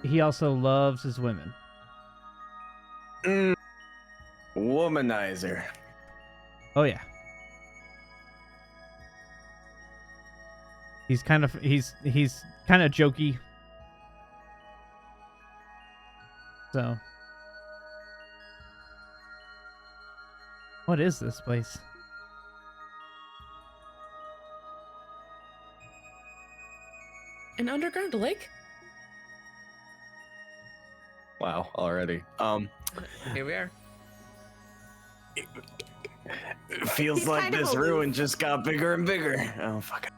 He also loves his women. Womanizer. Oh yeah. He's kind of jokey. So, what is this place? An underground lake? Wow, already. Here we are. It feels He's like kind of this aloof. ruin just got bigger and bigger. Oh fuck.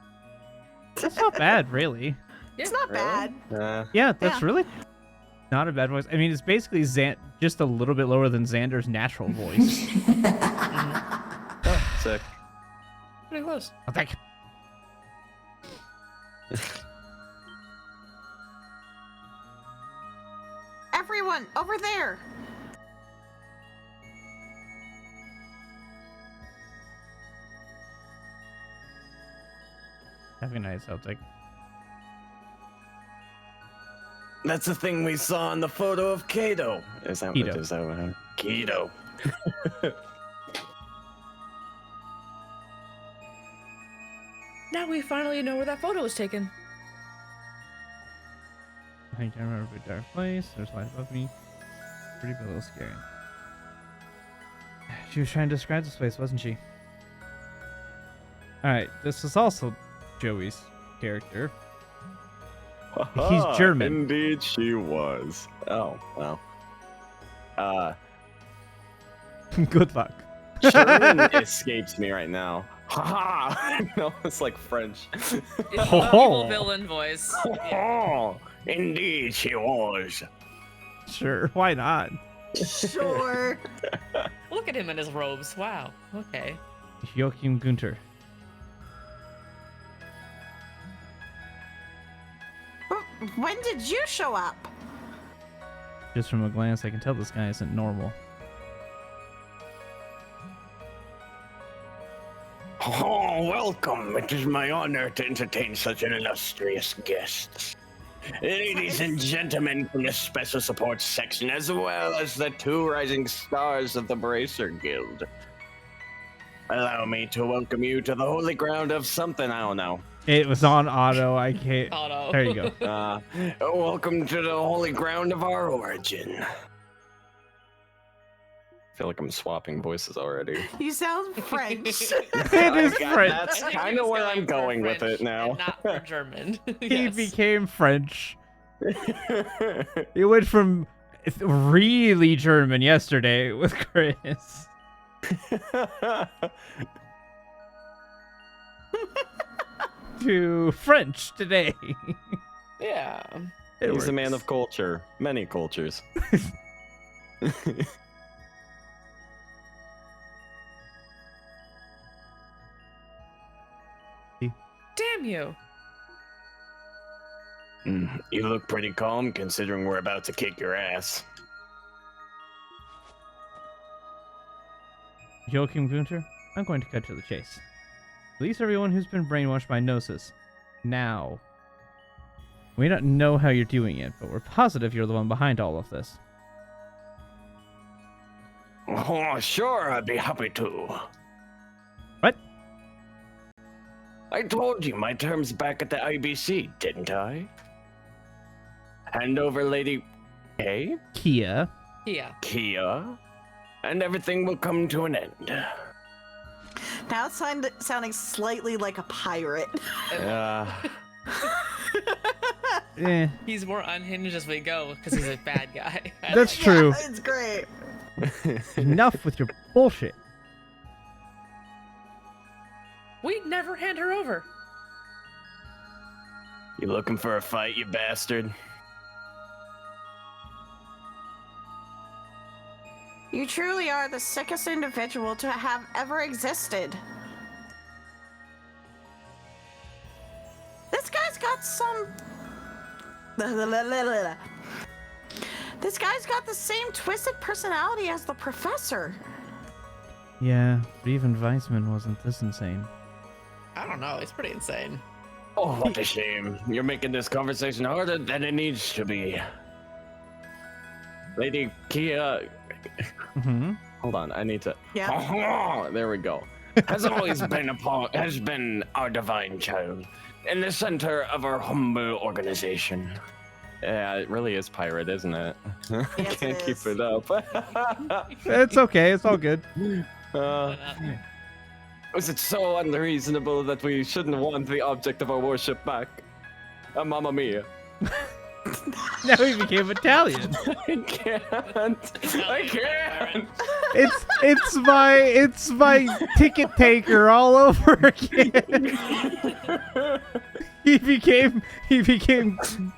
That's not bad, really. It's not bad. Yeah, that's Yeah. really not a bad voice. I mean, it's basically just a little bit lower than Xander's natural voice. Oh, sick. Pretty close. Oh, thank you. Everyone, over there. Have a nice Celtic. That's the thing we saw in the photo of Kato. Is that Keto. what is that what? Keto. Now we finally know where that photo was taken. I think I remember a dark place. There's light above me. Pretty but a little scary. She was trying to describe this place, wasn't she? Alright, this is also Joey's character. He's German. Indeed, she was. Oh, well. Good luck. German escapes me right now. Haha! No, it's like French. It's the evil villain voice. Oh, indeed, she was. Sure, why not? Sure. Look at him in his robes. Wow. Okay. Joachim Gunter. When did you show up? Just from a glance, I can tell this guy isn't normal. Oh, welcome. It is my honor to entertain such an illustrious guest. Ladies and gentlemen from the Special Support Section, as well as the two rising stars of the Bracer Guild. Allow me to welcome you to the holy ground of something I don't know. It was on auto. I can't. Oh no. There you go. Welcome to the holy ground of our origin. I feel like I'm swapping voices already. You sound French. It is French. That's I think kind he of was where I'm for going with French it now. and not for German. He Yes. became French. He went from really German yesterday with Chris. To French today. Yeah. It He's a man works. of culture, many cultures. Damn you. You look pretty calm considering we're about to kick your ass. Joachim Gunter, I'm going to cut to the chase. Release everyone who's been brainwashed by Gnosis. Now. We don't know how you're doing it, but we're positive you're the one behind all of this. Oh, sure, I'd be happy to. What? I told you my term's back at the IBC, didn't I? Hand over Lady A, Kia. Yeah. Kia, and everything will come to an end. Now it's sounding slightly like a pirate. Eh, He's more unhinged as we go because he's a bad guy. that's true. Yeah, it's great. Enough with your bullshit. We'd never hand her over. You looking for a fight, you bastard? You truly are the sickest individual to have ever existed. This guy's got some. This guy's got the same twisted personality as the professor. Yeah, but even Weissman wasn't this insane. I don't know. He's pretty insane. Oh, what a shame. You're making this conversation harder than it needs to be. Lady Kia... Mm-hmm. Hold on, I need to... Yeah. Oh, there we go. Has always been our divine child. In the center of our humble organization. Yeah, it really is pirate, isn't it? I Yes, can't it keep is. it up. It's okay. It's all good. Was it so unreasonable that we shouldn't want the object of our worship back? Mamma mia. Now he became Italian. I can't. It's my ticket taker all over again. He became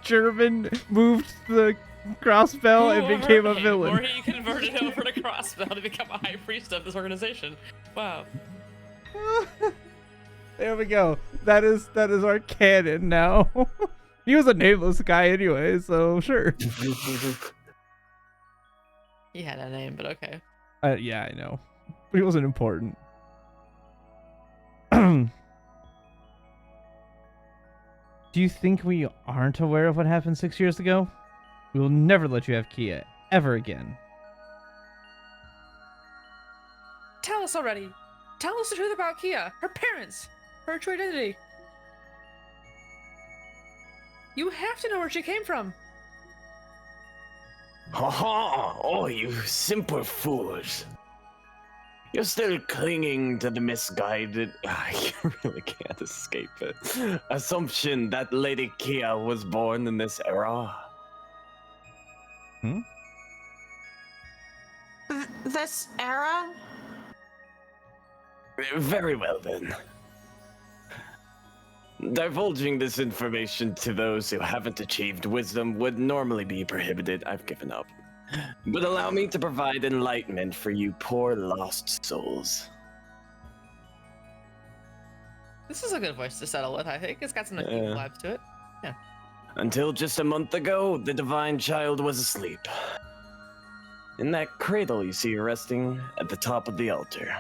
German, moved the crossbell, and became a Or villain. he converted over to Crossbell to become a high priest of this organization. Wow. There we go. That is our canon now. He was a nameless guy anyway, so sure. He had a name, but okay. Yeah, I know. But he wasn't important. Do you think we aren't aware of what happened 6 years ago? We will never let you have Kia ever again. Tell us already. Tell us the truth about Kia, her parents, her true identity. You have to know where she came from. Ha ha! Oh, you simple fools. You're still clinging to the misguided. You really can't escape it. Assumption that Lady Kia was born in this era. This era? Very well then. Divulging this information to those who haven't achieved wisdom would normally be prohibited. I've given up. But allow me to provide enlightenment for you poor lost souls. This is a good voice to settle with, I think. It's got some like, evil vibes to it. Until just a month ago, the divine child was asleep. In that cradle you see resting at the top of the altar.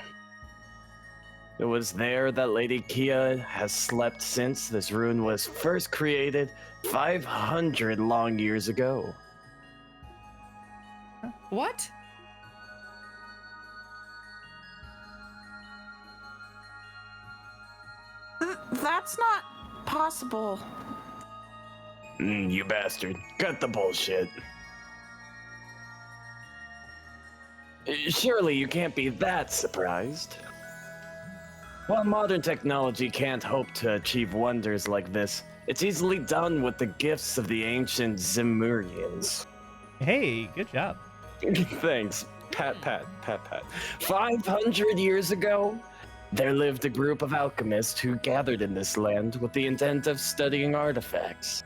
It was there that Lady Kia has slept since this rune was first created 500 long years ago. What? That's not possible. You bastard. Cut the bullshit. Surely you can't be that surprised. While modern technology can't hope to achieve wonders like this, it's easily done with the gifts of the ancient Zemurians. Hey, good job. Thanks. Pat. 500 years ago, there lived a group of alchemists who gathered in this land with the intent of studying artifacts.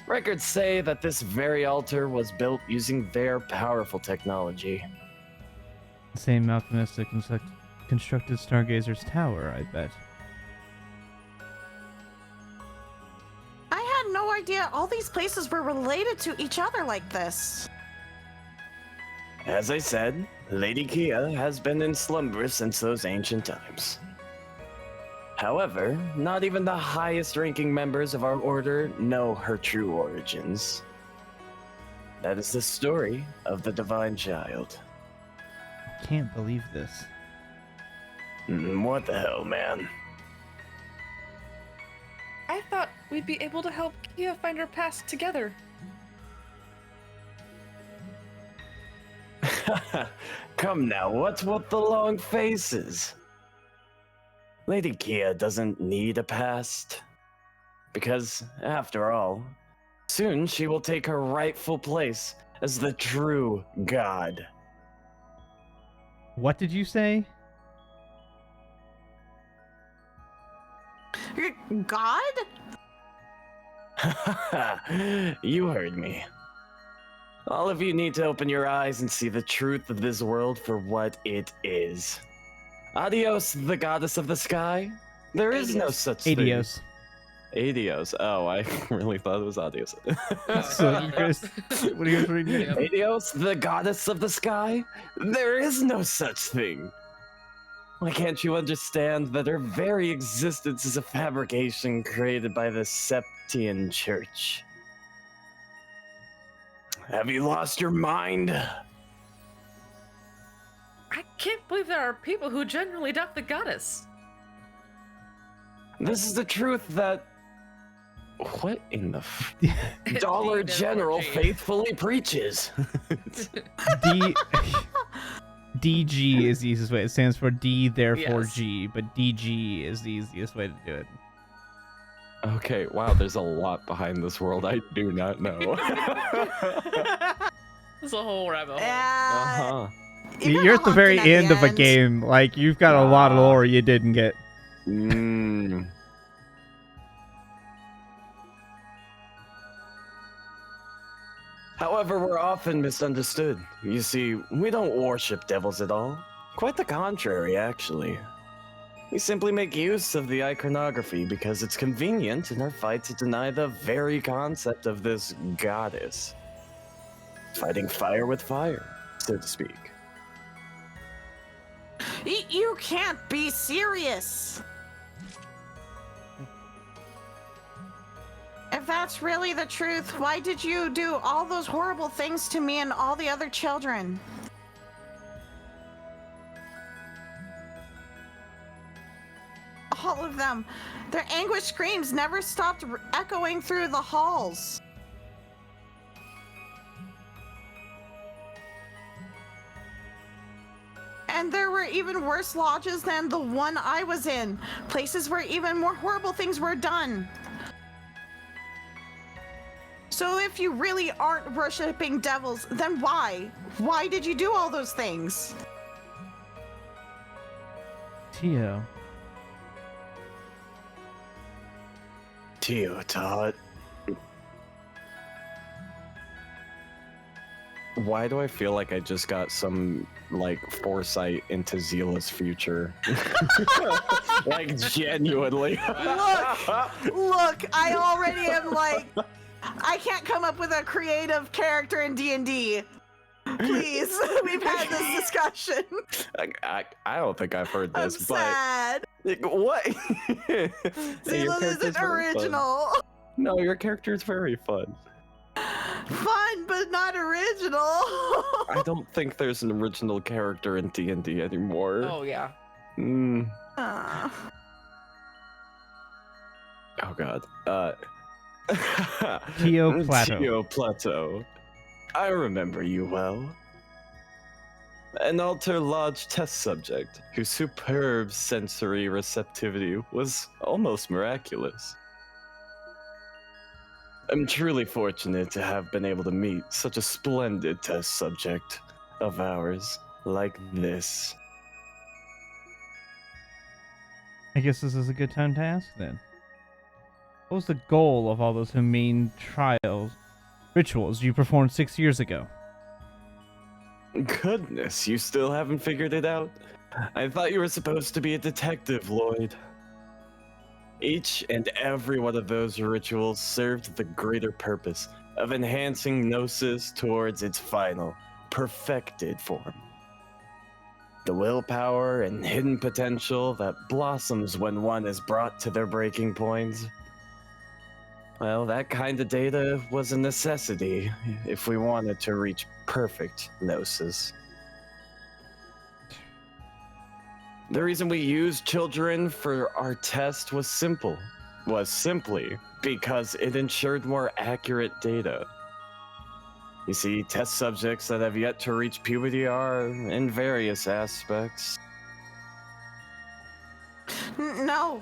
Records say that this very altar was built using their powerful technology. The same alchemist that constructed Stargazer's tower, I bet. I had no idea all these places were related to each other like this. As I said, Lady Kia has been in slumber since those ancient times. However, not even the highest-ranking members of our order know her true origins. That is the story of the Divine Child. I can't believe this. What the hell, man? I thought we'd be able to help Kia find her past together. Come now, what's with the long faces? Lady Kia doesn't need a past. Because, after all, soon she will take her rightful place as the true god. What did you say? God? You heard me. All of you need to open your eyes and see the truth of this world for what it is. Adios, the goddess of the sky. There is no such thing. Adios. Adios. Oh, I really thought it was adios. So, you guys, what are you guys reading? Adios, the goddess of the sky. There is no such thing. Why can't you understand that her very existence is a fabrication created by the Septian Church? Have you lost your mind? I can't believe there are people who genuinely doubt the goddess. This is the truth that... What in the Dollar General faithfully preaches? DG is the easiest way. It stands for D, therefore Yes. G, but DG is the easiest way to do it. Okay, wow, there's a lot behind this world I do not know. It's a whole rabbit hole. Yeah. You're at the very end of a game. Like, you've got a lot of lore you didn't get. However, we're often misunderstood. You see, we don't worship devils at all. Quite the contrary, actually. We simply make use of the iconography because it's convenient in our fight to deny the very concept of this goddess. Fighting fire with fire, so to speak. You can't be serious. If that's really the truth, why did you do all those horrible things to me and all the other children? All of them. Their anguished screams never stopped echoing through the halls. And there were even worse lodges than the one I was in. Places where even more horrible things were done. So if you really aren't worshipping devils, then why? Why did you do all those things? Tio. Todd. Why do I feel like I just got some, like, foresight into Zila's future? Like, genuinely. Look, I already am like, I can't come up with a creative character in D&D. Please, we've had this discussion. I don't think I've heard I'm this, but... sad. What? Zila isn't original. No, your character is very fun. Fun, but not original. I don't think there's an original character in D&D anymore. Oh yeah. Mm. Oh god. Tio Plateau. Tio Plateau. I remember you well. An Altar Lodge test subject whose superb sensory receptivity was almost miraculous. I'm truly fortunate to have been able to meet such a splendid test subject of ours like this. I guess this is a good time to ask then. What was the goal of all those humane rituals you performed 6 years ago? Goodness, you still haven't figured it out? I thought you were supposed to be a detective, Lloyd. Each and every one of those rituals served the greater purpose of enhancing Gnosis towards its final, perfected form. The willpower and hidden potential that blossoms when one is brought to their breaking point. Well, that kind of data was a necessity if we wanted to reach perfect Gnosis. The reason we used children for our test was simply because it ensured more accurate data. You see, test subjects that have yet to reach puberty are, in various aspects. No.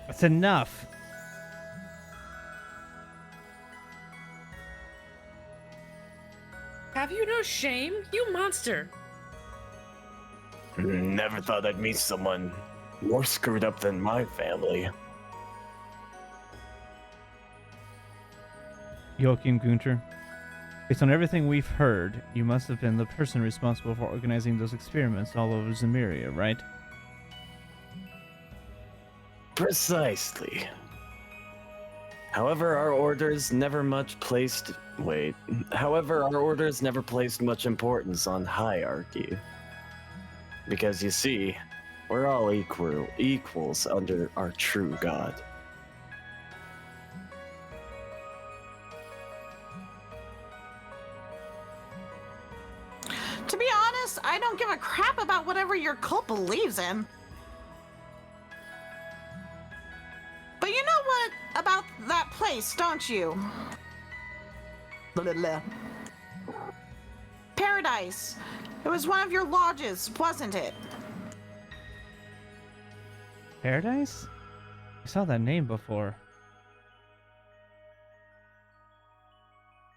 That's enough. Have you no shame, you monster? Never thought I'd meet someone more screwed up than my family. Joachim Gunter, based on everything we've heard, you must have been the person responsible for organizing those experiments all over Zemuria, right? Precisely. However, our orders never placed much importance on hierarchy. Because you see, we're all equals under our true God. To be honest, I don't give a crap about whatever your cult believes in. But you know what about that place, don't you? Blah, blah, blah. Paradise. It was one of your lodges, wasn't it? Paradise? I saw that name before.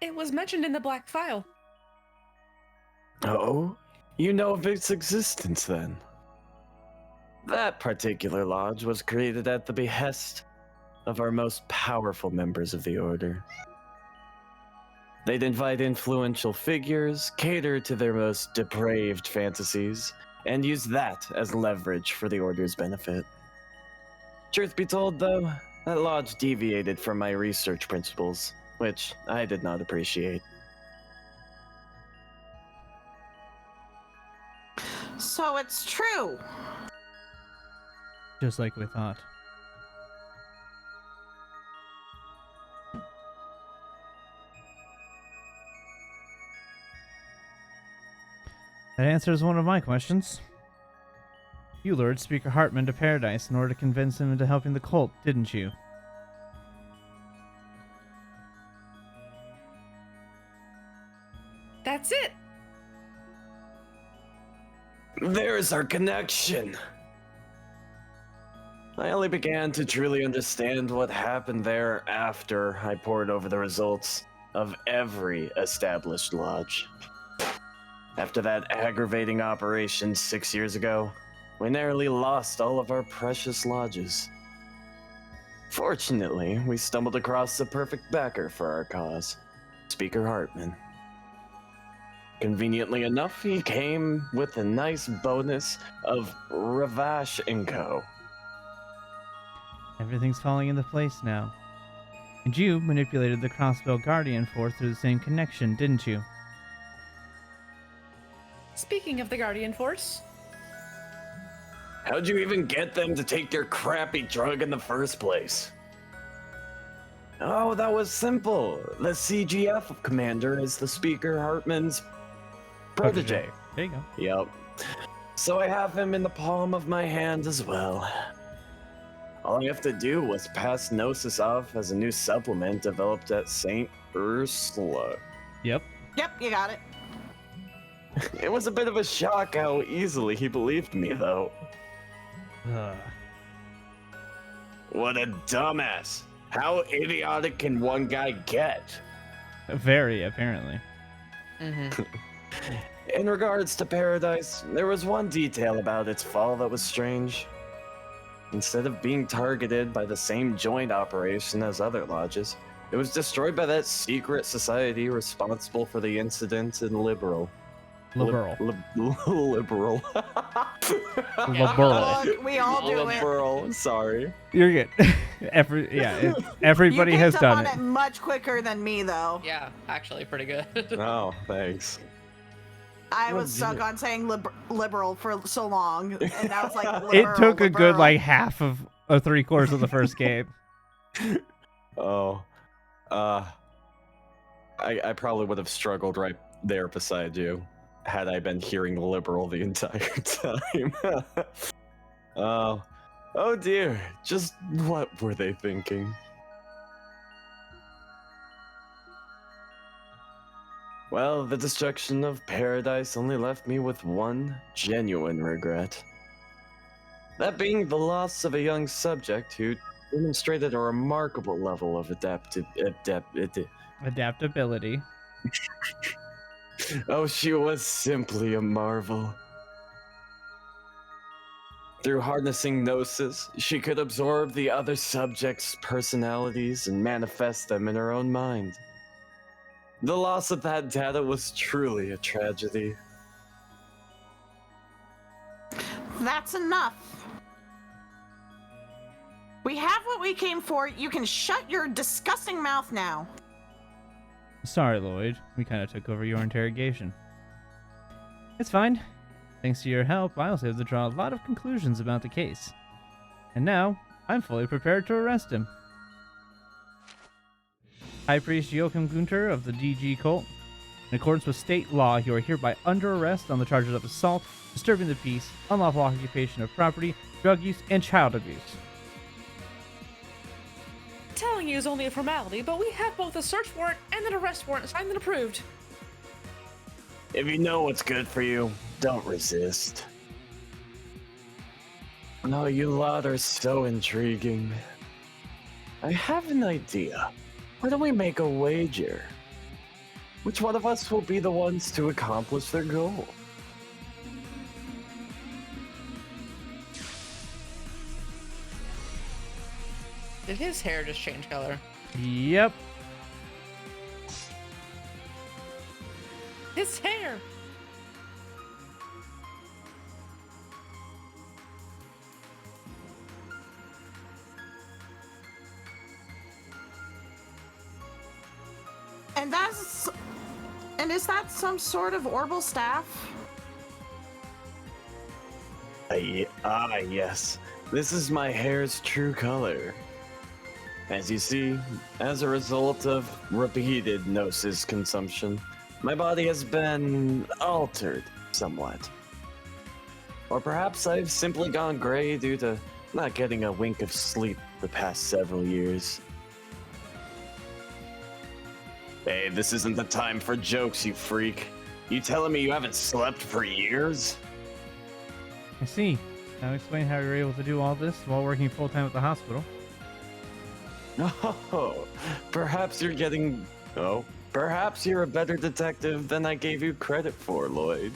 It was mentioned in the Black File. Oh? You know of its existence then? That particular lodge was created at the behest of our most powerful members of the Order. They'd invite influential figures, cater to their most depraved fantasies, and use that as leverage for the Order's benefit. Truth be told, though, that lodge deviated from my research principles, which I did not appreciate. So it's true. Just like we thought. That answers one of my questions. You lured Speaker Hartman to Paradise in order to convince him into helping the cult, didn't you? That's it. There's our connection. I only began to truly understand what happened there after I pored over the results of every established lodge. After that aggravating operation 6 years ago, we narrowly lost all of our precious lodges. Fortunately, we stumbled across the perfect backer for our cause, Speaker Hartman. Conveniently enough, he came with a nice bonus of Ravash & Co. Everything's falling into place now. And you manipulated the Crossbell Guardian Force through the same connection, didn't you? Speaking of the Guardian Force, How'd you even get them to take your crappy drug in the first place? Oh, that was simple. The CGF commander is the Speaker Hartman's protege. There you go. Yep. So I have him in the palm of my hand as well. All I have to do was pass Gnosis off as a new supplement developed at St. Ursula. Yep. Yep, you got it. It was a bit of a shock how easily he believed me, though. Ugh. What a dumbass. How idiotic can one guy get? Very, apparently. Mm-hmm. In regards to Paradise, there was one detail about its fall that was strange. Instead of being targeted by the same joint operation as other lodges, it was destroyed by that secret society responsible for the incident in Liberal. Liberal. Liberal. Liberal. Look, we all do it. Liberal, sorry. You're good. Everybody You has picked up done on it. it much quicker than me, though. Yeah, actually, pretty good. Oh, thanks. I Oh, was stuck dear. on saying liberal for so long, and I was like, It liberal, took a good liberal. like half of 3/4 of the first game. Oh. I probably would have struggled right there beside you had I been hearing liberal the entire time. Oh dear. Just what were they thinking? Well, the destruction of Paradise only left me with one genuine regret. That being the loss of a young subject who demonstrated a remarkable level of Adaptability. Oh, she was simply a marvel. Through harnessing Gnosis, she could absorb the other subjects' personalities and manifest them in her own mind. The loss of that data was truly a tragedy. That's enough. We have what we came for. You can shut your disgusting mouth now. Sorry, Lloyd. We kind of took over your interrogation. It's fine. Thanks to your help, I was able to draw a lot of conclusions about the case. And now, I'm fully prepared to arrest him. High Priest Joachim Gunter of the DG cult. In accordance with state law, you are hereby under arrest on the charges of assault, disturbing the peace, unlawful occupation of property, drug use, and child abuse. Telling you is only a formality, but we have both a search warrant and an arrest warrant signed and approved. If you know what's good for you, don't resist. No, you lot are so intriguing. I have an idea. Why don't we make a wager? Which one of us will be the ones to accomplish their goal? Did his hair just change color? Yep. His hair! And is that some sort of orbital staff? Yes. This is my hair's true color. As you see, as a result of repeated Gnosis consumption, my body has been altered somewhat. Or perhaps I've simply gone gray due to not getting a wink of sleep the past several years. Hey, this isn't the time for jokes, you freak. You telling me you haven't slept for years? I see. Now explain how you're able to do all this while working full-time at the hospital. Oh, perhaps you're getting... Oh, perhaps you're a better detective than I gave you credit for, Lloyd.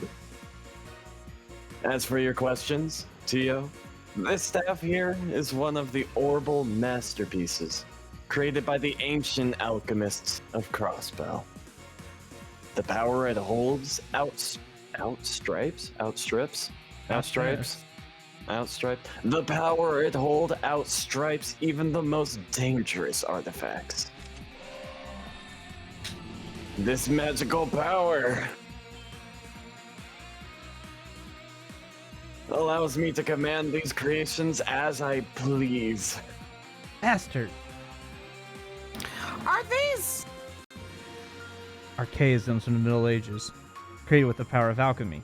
As for your questions, Tio, this staff here is one of the orbital masterpieces created by the ancient alchemists of Crossbow. The power it holds outstrips. The power it holds outstripes even the most dangerous artifacts. This magical power allows me to command these creations as I please. Bastard. Are these? Archaisms from the Middle Ages, created with the power of alchemy.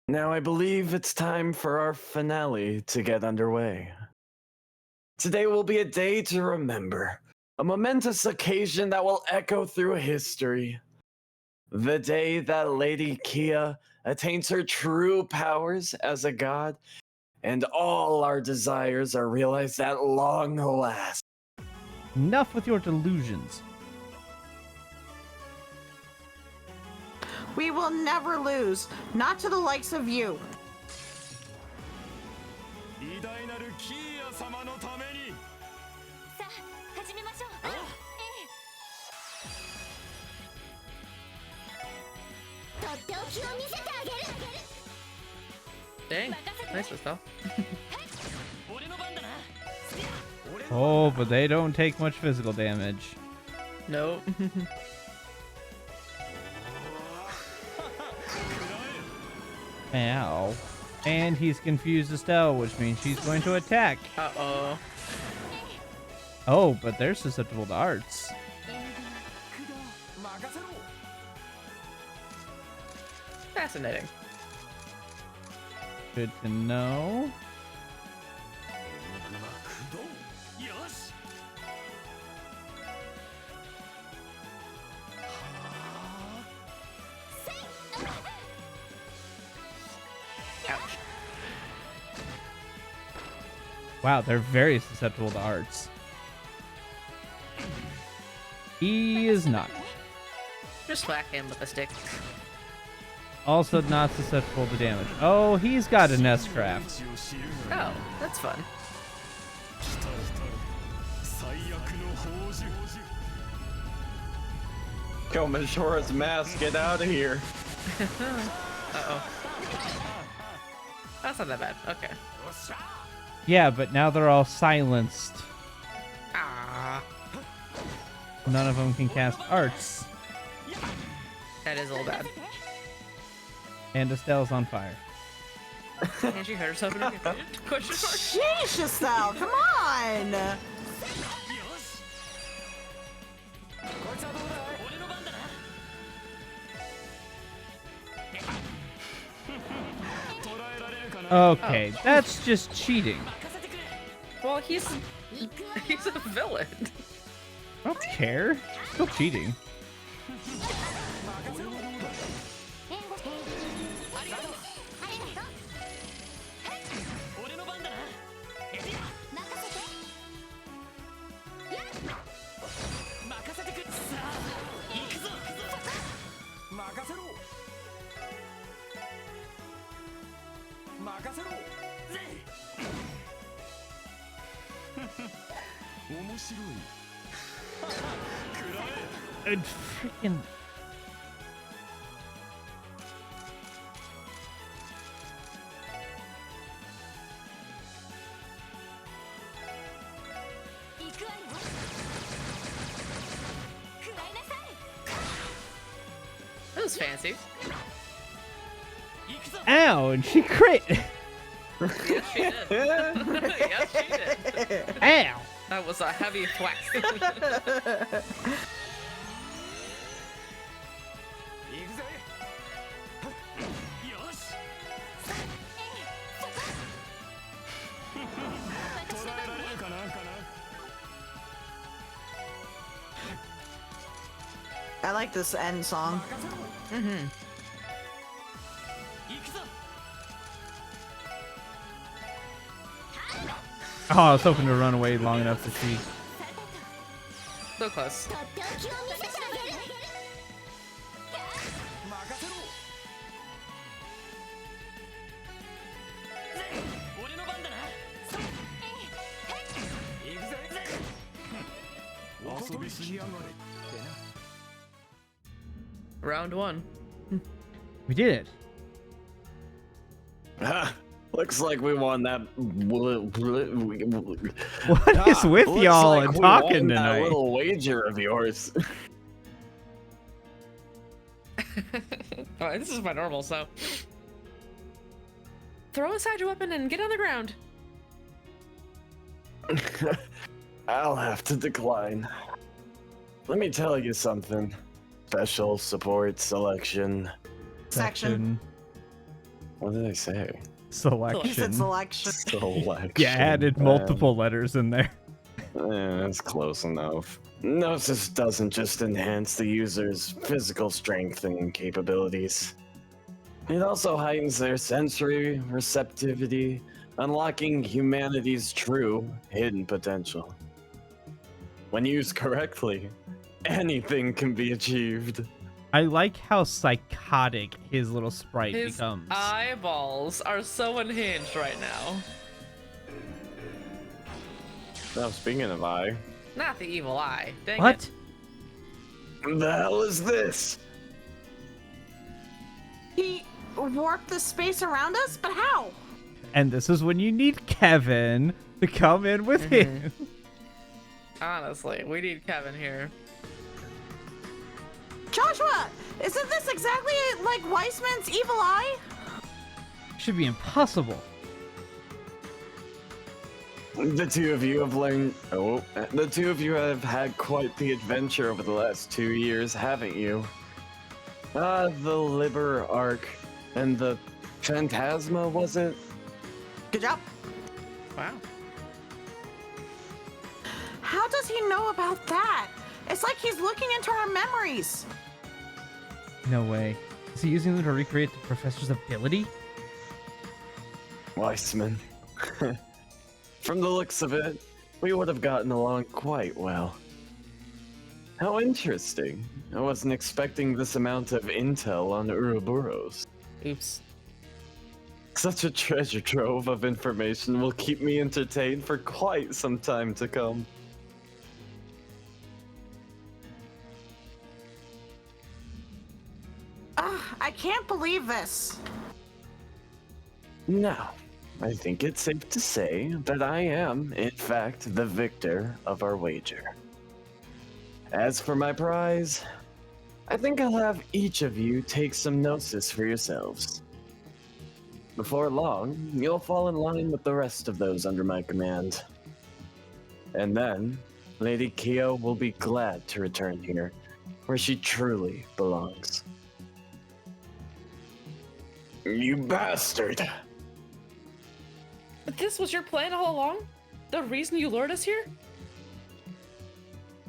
Now I believe it's time for our finale to get underway. Today will be a day to remember, a momentous occasion that will echo through history. The day that Lady Kia attains her true powers as a god, and all our desires are realized at long last. Enough with your delusions. We will never lose, not to the likes of you. 偉大なるキーヤ様のためにさあ始めましょう。とっておきを見せてあげる。 Dang, nice stuff. 俺の番だな Oh, but they don't take much physical damage. Nope. Ow. And he's confused Estelle, which means she's going to attack. Uh-oh. Oh, but they're susceptible to arts. 任せろ Fascinating. Good to know. よし Ouch. Wow, they're very susceptible to arts. He is not. Just whack him with a stick. Also not susceptible to damage. Oh, he's got an S-craft. を知るが Oh, that's fun. 来たる最悪の宝珠 Yo, Majora's Mask, get out of here. Uh-oh. That's not that bad. Okay. Yeah, but now they're all silenced. Ah, None of them can cast arts. that is a little bad. And Estelle's on fire. And she hurt herself in her head. Question mark. Sheesh, Estelle, come on! よしこいつはどうだい俺の番だな捕らえられるかな Okay, that's just cheating. 任せてくれ Well, he's a villain. I don't care. Still cheating. 俺の番だなエリア任せてくれさあ行くぞ任せろ任せろぜ面白い食らえ Freaking. That was fancy. 行くぞ Ow, and she crit. Yes, she did. Yes, she did. Ow. That was a heavy thwack. 行くぜよし捕らえられるかな I like this end song. 任せろ Mm-hmm. 行くぞ Oh, I was hoping to run away long enough to see. So close. とっておきを見せてあげる。任せろ俺の番だな行くぜ遊びすぎやがれってな Round one. We did it. Looks like we won that. What is with Looks y'all like and we talking won that tonight? little wager of yours. Oh, this is my normal, so. Throw aside your weapon and get on the ground. I'll have to decline. Let me tell you something. Special support selection. Section. What did I say? He Selection. said selection. Selection. You added multiple letters in there. That's close enough. Gnosis doesn't just enhance the user's physical strength and capabilities. It also heightens their sensory receptivity, unlocking humanity's true hidden potential. When used correctly, anything can be achieved. I like how psychotic his little sprite His becomes. eyeballs are so unhinged right now. Now, speaking of eye, Not the evil eye. Dang What? it. the hell is this? He warped the space around us, but how? And this is when you need Kevin to come in with him. Honestly, we need Kevin here. Joshua, isn't this exactly like Weissman's evil eye? Should be impossible. The two of you have learned. Oh, the two of you have had quite the adventure over the last 2 years, haven't you? The Liber Arc and the Phantasma, was it? Good job. Wow. How does he know about that? It's like he's looking into our memories. No way. Is he using them to recreate the professor's ability? Weissman. From the looks of it, we would have gotten along quite well. How interesting. I wasn't expecting this amount of intel on Ouroboros. Oops. Such a treasure trove of information will keep me entertained for quite some time to come. I can't believe this. Now, I think it's safe to say that I am, in fact, the victor of our wager. As for my prize, I think I'll have each of you take some gnosis for yourselves. Before long, you'll fall in line with the rest of those under my command. And then, Lady Kia will be glad to return here, where she truly belongs. You bastard! But this was your plan all along? The reason you lured us here?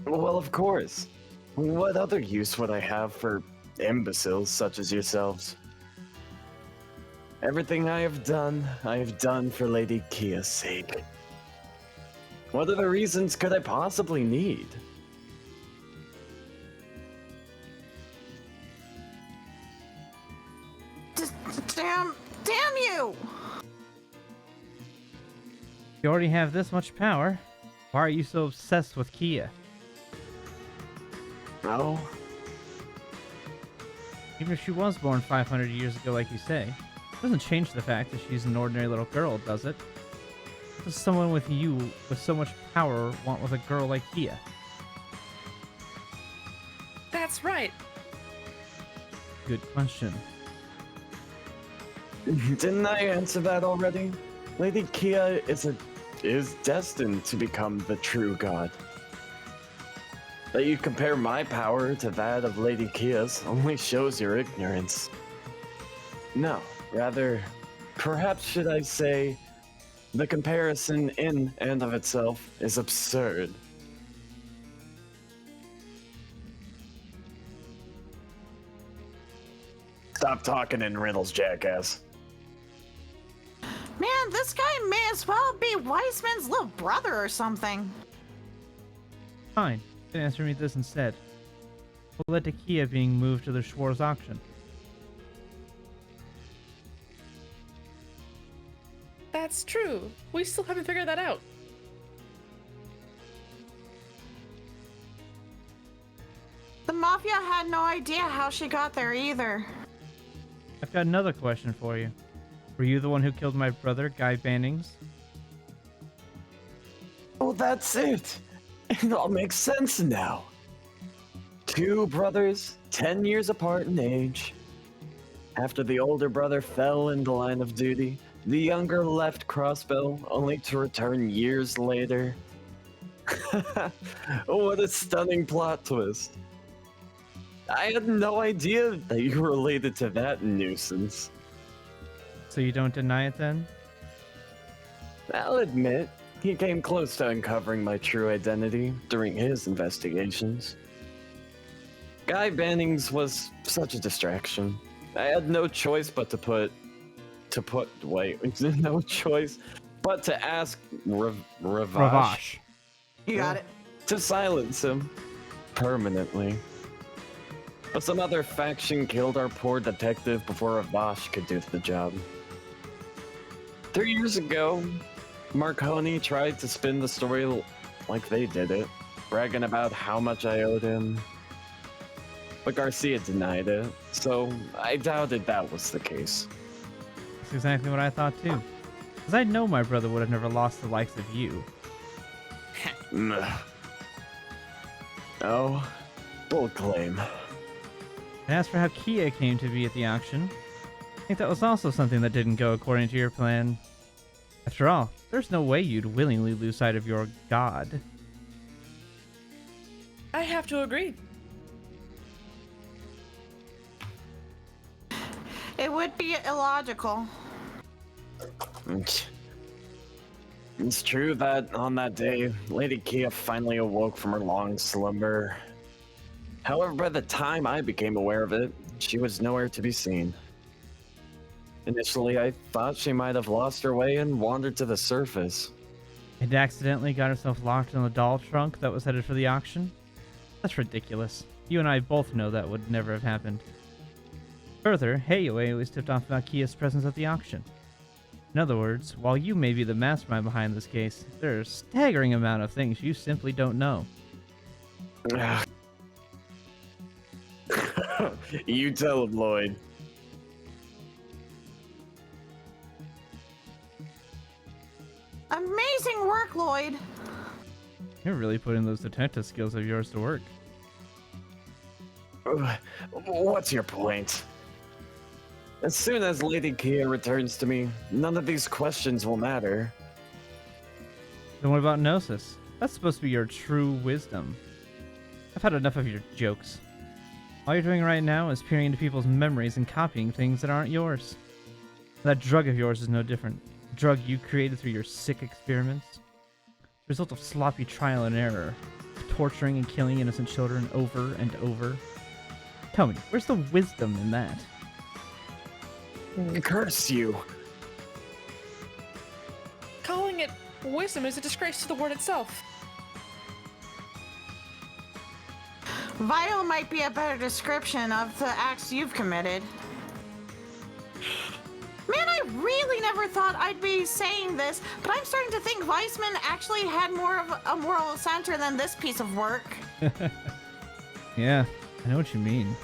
Well, of course. What other use would I have for imbeciles such as yourselves? Everything I have done for Lady Kia's sake. What other reasons could I possibly need? Damn you! You already have this much power. Why are you so obsessed with Kia? Oh, Even if she was born 500 years ago, like you say, it doesn't change the fact that she's an ordinary little girl, does it? What does someone with you, with so much power, want with a girl like Kia? That's right. Good question. didn't I answer that already? Lady Kia is destined to become the true god. That you compare my power to that of Lady Kia's only shows your ignorance. No, rather, perhaps should I say, the comparison in and of itself is absurd. Stop talking in riddles, jackass. Man, this guy may as well be Weissman's little brother or something. Fine. Then answer me this instead. What led to Kia being moved to the Schwarz auction? That's true. We still haven't figured that out. The Mafia had no idea how she got there either. I've got another question for you. Were you the one who killed my brother, Guy Bannings? Oh, that's it. It all makes sense now. Two brothers, 10 years apart in age. After the older brother fell in the line of duty, the younger left Crossbow, only to return years later. What a stunning plot twist. I had no idea that you were related to that nuisance. So you don't deny it then? I'll admit, he came close to uncovering my true identity during his investigations. Guy Bannings was such a distraction. I had no choice but no choice but to ask Ravash Ravash. You got it. to silence him permanently. But some other faction killed our poor detective before Ravash could do the job. 3 years ago, Marconi tried to spin the story like they did it, bragging about how much I owed him. But Garcia denied it, so I doubted that was the case. That's exactly what I thought too. Because I know my brother would have never lost the likes of you. Oh, bold claim. And as for how Kia came to be at the auction, I think that was also something that didn't go according to your plan. After all, there's no way you'd willingly lose sight of your god. I have to agree. It would be illogical. It's true that on that day, Lady Kia finally awoke from her long slumber. However, by the time I became aware of it, she was nowhere to be seen. Initially, I thought she might have lost her way and wandered to the surface. And accidentally got herself locked in the doll trunk that was headed for the auction? That's ridiculous. You and I both know that would never have happened. Further, Heioi was tipped off about Kia's presence at the auction. In other words, while you may be the mastermind behind this case, there are a staggering amount of things you simply don't know. You tell him, Lloyd. Amazing work, Lloyd. You're really putting those detective skills of yours to work. What's your point? As soon as Lady Kia returns to me, none of these questions will matter. Then what about Gnosis? That's supposed to be your true wisdom. I've had enough of your jokes. All you're doing right now is peering into people's memories and copying things that aren't yours. That drug of yours is no different. A drug you created through your sick experiments. The result of sloppy trial and error. Torturing and killing innocent children over and over. Tell me, where's the wisdom in that? Curse you! Calling it wisdom is a disgrace to the word itself. Vile might be a better description of the acts you've committed. Man, I really never thought I'd be saying this, but I'm starting to think Weissman actually had more of a moral center than this piece of work. Yeah, I know what you mean.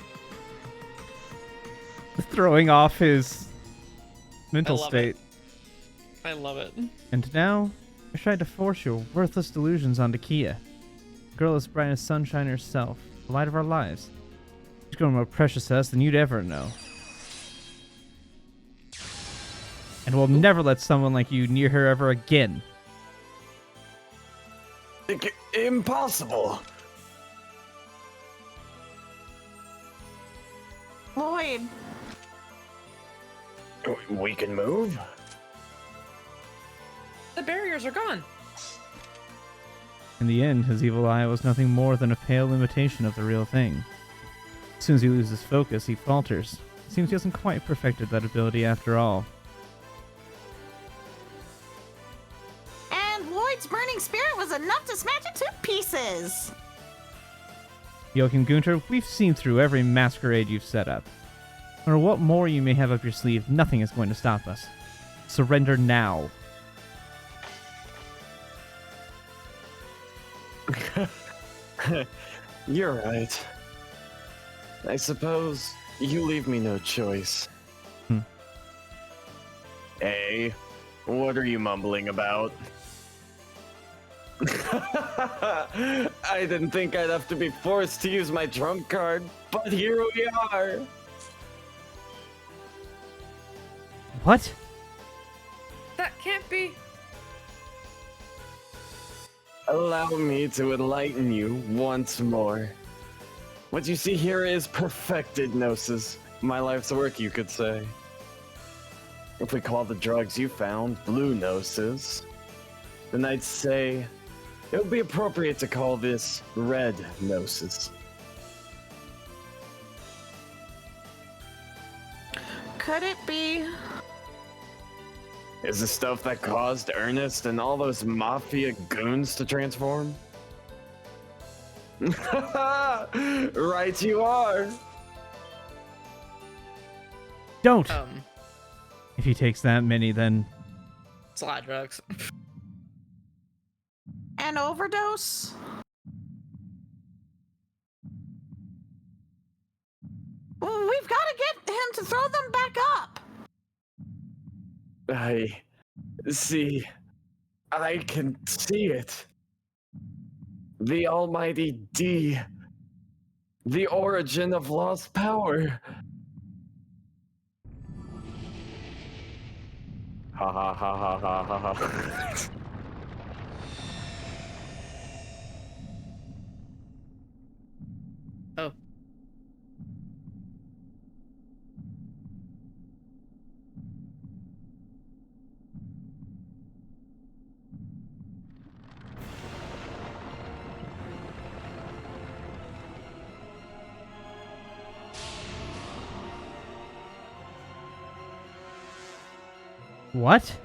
Throwing off his mental state. I love it. And now, you're trying to force your worthless delusions onto Kia. The girl as bright as sunshine herself, the light of our lives. She's grown more precious to us than you'd ever know. And we'll never let someone like you near her ever again. Impossible! Lloyd, We can move? The barriers are gone. In the end, his evil eye was nothing more than a pale imitation of the real thing. As soon as he loses focus, he falters. It seems he hasn't quite perfected that ability after all. and Lloyd's burning spirit was enough to smash it to pieces. Joachim Gunter, we've seen through every masquerade you've set up. No matter what more you may have up your sleeve, nothing is going to stop us. Surrender now. You're right. I suppose you leave me no choice. Hey, what are you mumbling about? I didn't think I'd have to be forced to use my trump card, but here we are. What? That can't be. Allow me to enlighten you once more. What you see here is perfected Gnosis. My life's work, you could say. If we call the drugs you found blue noses, then I'd say it would be appropriate to call this red noses. Could it be? Is the stuff that caused Ernest and all those mafia goons to transform? Right you are. Don't! If he takes that many, then It's a lot of drugs. An overdose? Well, we've got to get him to throw them back up. I can see it. The almighty D. The origin of lost power. Ha ha ha ha ha ha ha. Oh. what?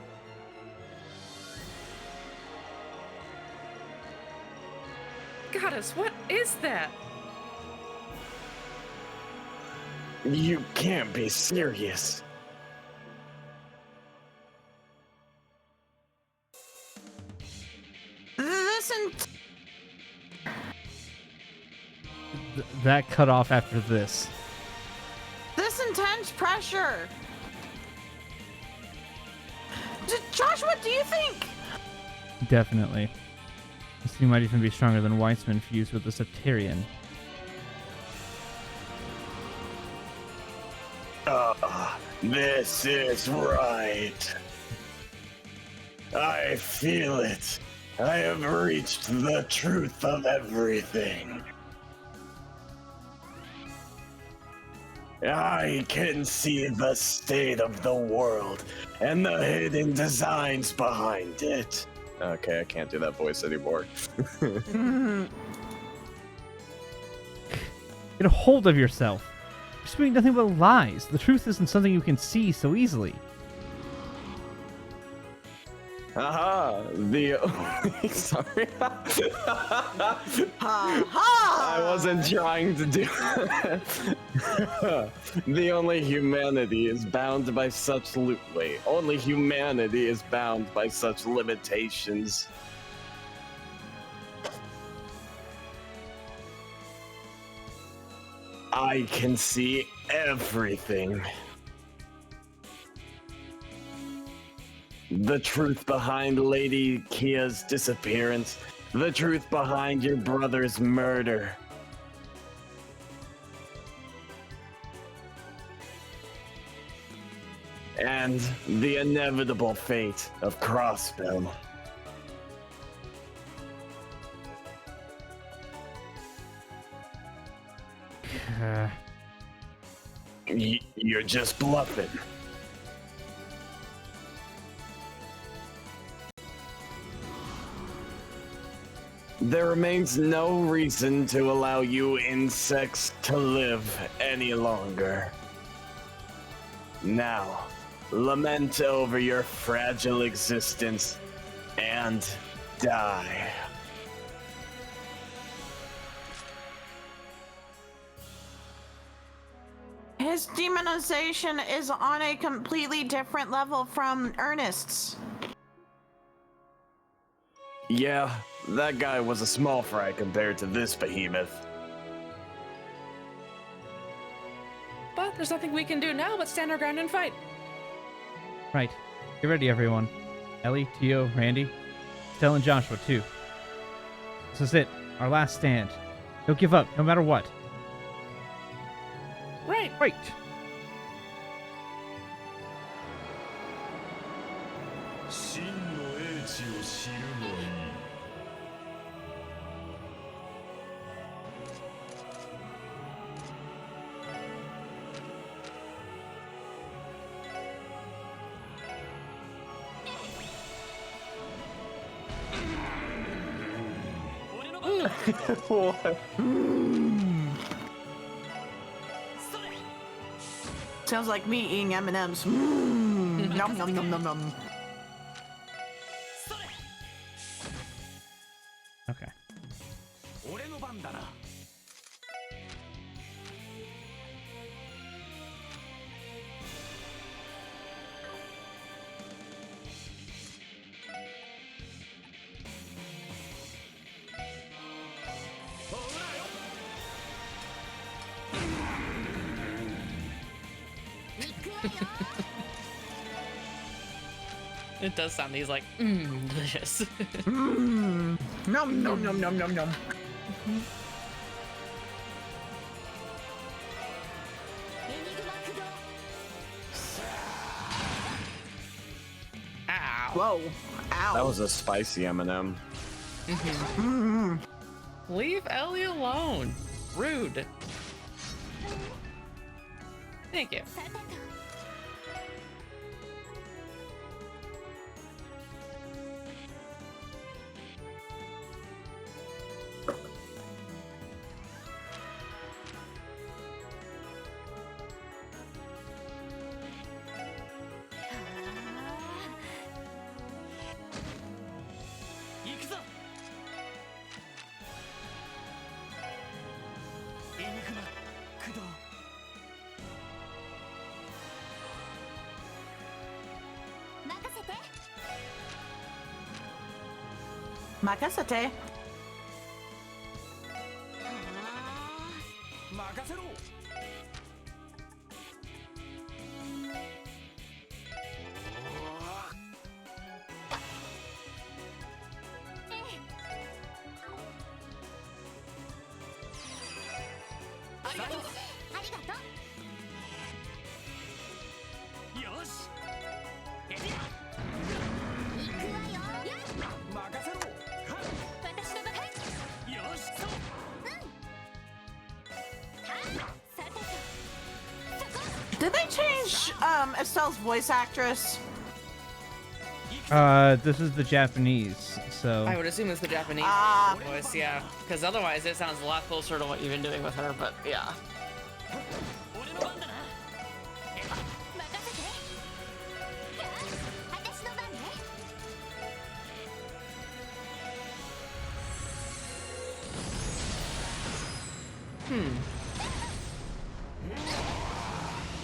Goddess, what is that? You can't be serious. That cut off after this. This intense pressure. Josh, what do you think? Definitely. This thing might even be stronger than Weitzman fused with the Septarian. This is right. I feel it. I have reached the truth of everything. I can see the state of the world and the hidden designs behind it. Okay, I can't do that voice anymore. Get a hold of yourself. You're speaking nothing but lies. The truth isn't something you can see so easily. Aha! Sorry. Ha! I wasn't trying to do. The only humanity is bound by such only humanity is bound by such limitations. I can see everything. The truth behind Lady Kia's disappearance. The truth behind your brother's murder. And the inevitable fate of Crossbill. You're just bluffing. There remains no reason to allow you insects to live any longer. Now, lament over your fragile existence and die. His demonization is on a completely different level from Ernest's. Yeah, that guy was a small fry compared to this behemoth. But there's nothing we can do now but stand our ground and fight. Right. Get ready, everyone. Ellie, Tio, Randy, Stell, and Joshua, too. This is it. Our last stand. Don't give up, no matter what. Right. Right. What? Sounds like me eating M&Ms. Nom nom nom nom nom. Okay. 俺の番だな。ほらよ。 It does sound. He's like, delicious. Nom nom nom nom nom nom. Ow. Whoa. Ow. That was a spicy M&M. Leave Ellie alone. Rude. Thank you. Makasete. 任せろ。 ありがとう。よし。行くわよ。任せろ。私の番。よし。そう。 さてと。そこ。 Did they change Estelle's voice actress? This is the Japanese, so I would assume it's the Japanese Ah. voice, yeah. Because otherwise it sounds a lot closer to what you've been doing with her, but yeah. 俺の番だな。任せて。私の番ね。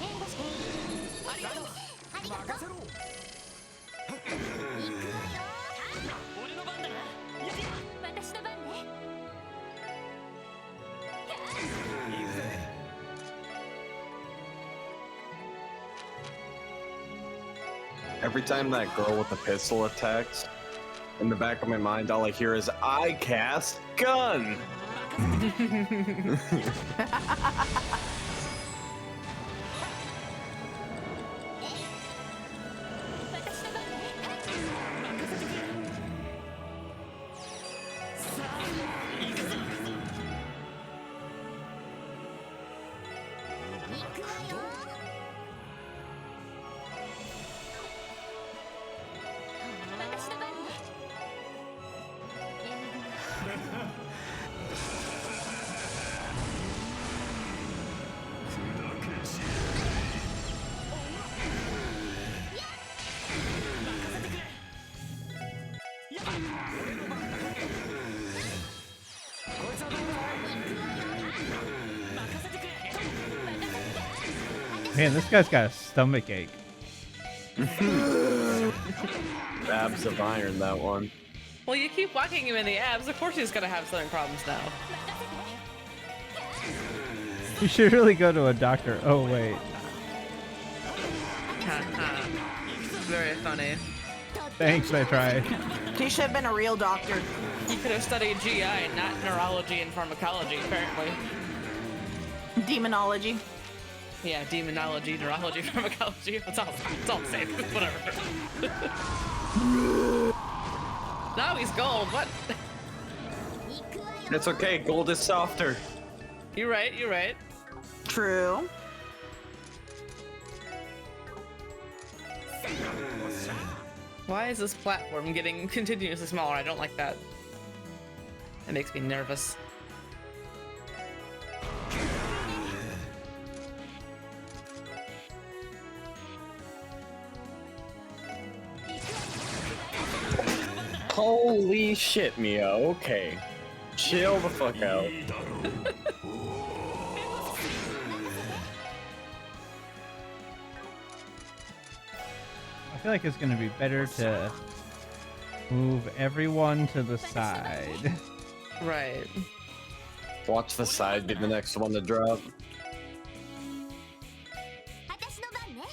援護して。ありがとう。任せろ。行くわよ。俺の番だな。私の番ね。 いいぜ。 Every time that girl with the pistol attacks, in the back of my mind, all I hear is, I cast gun! 私の番ね。任せてくれ。さあ、行くぞ。行くわよ。私の番ね。man, this guy's got a stomach ache. Abs of iron, that one. Well, you keep whacking him in the abs, of course he's gonna have stomach problems now. You should really go to a doctor. Oh wait, Very funny. thanks. I tried. He should have been a real doctor. You could have studied GI, not neurology and pharmacology, apparently. Demonology. Yeah, demonology, neurology, pharmacology. It's all the same. Whatever. Now he's gold. What? It's okay, gold is softer. You're right. You're right. True. Why is this platform getting continuously smaller? I don't like that. That makes me nervous. Holy shit, Mia. Okay. Chill the fuck out. いいだろう I feel like it's gonna be better to move everyone to the side. Right. Watch the side be the next one to drop. 私の番ね。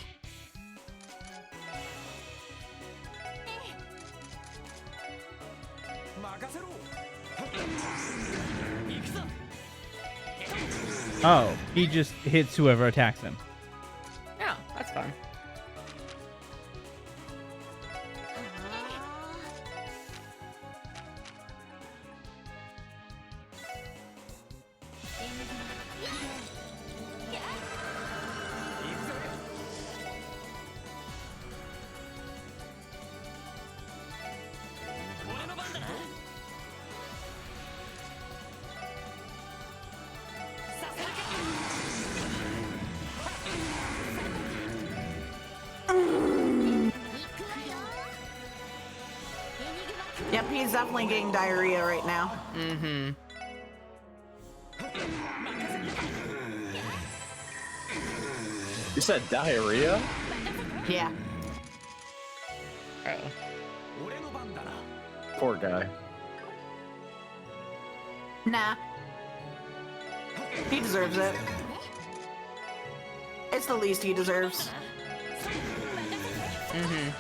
任せろ行くぞ Oh, he just hits whoever attacks him. Yeah, that's fun. Yep, he's definitely getting diarrhea right now. Mm-hmm. You said diarrhea? Yeah. Oh. 俺の番だな Poor guy. Nah. He deserves it. It's the least he deserves. Mm-hmm.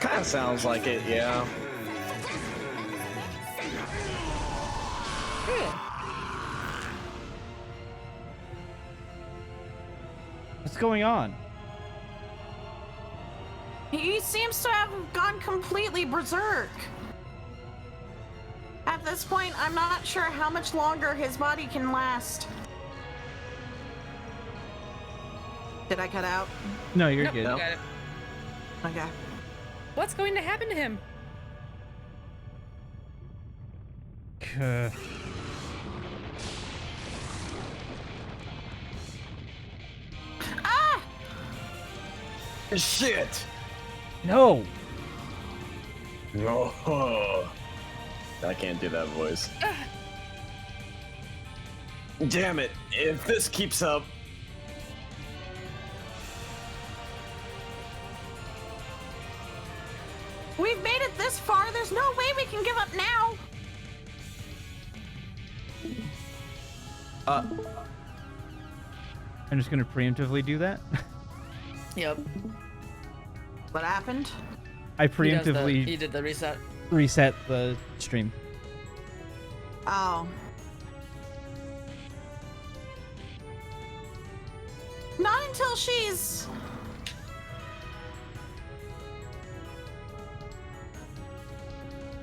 Kinda sounds like it, yeah. What's going on? He seems to have gone completely berserk. At this point, I'm not sure how much longer his body can last. Did I cut out? No, you're Nope, good. you got it. Okay. What's going to happen to him? Ah! Shit! No. Oh, I can't do that voice. Damn it! If this keeps up, We've made it this far. There's no way we can give up now. I'm just gonna preemptively do that. Yep. What happened? I He preemptively did the reset. reset the stream. Oh. Not until she's...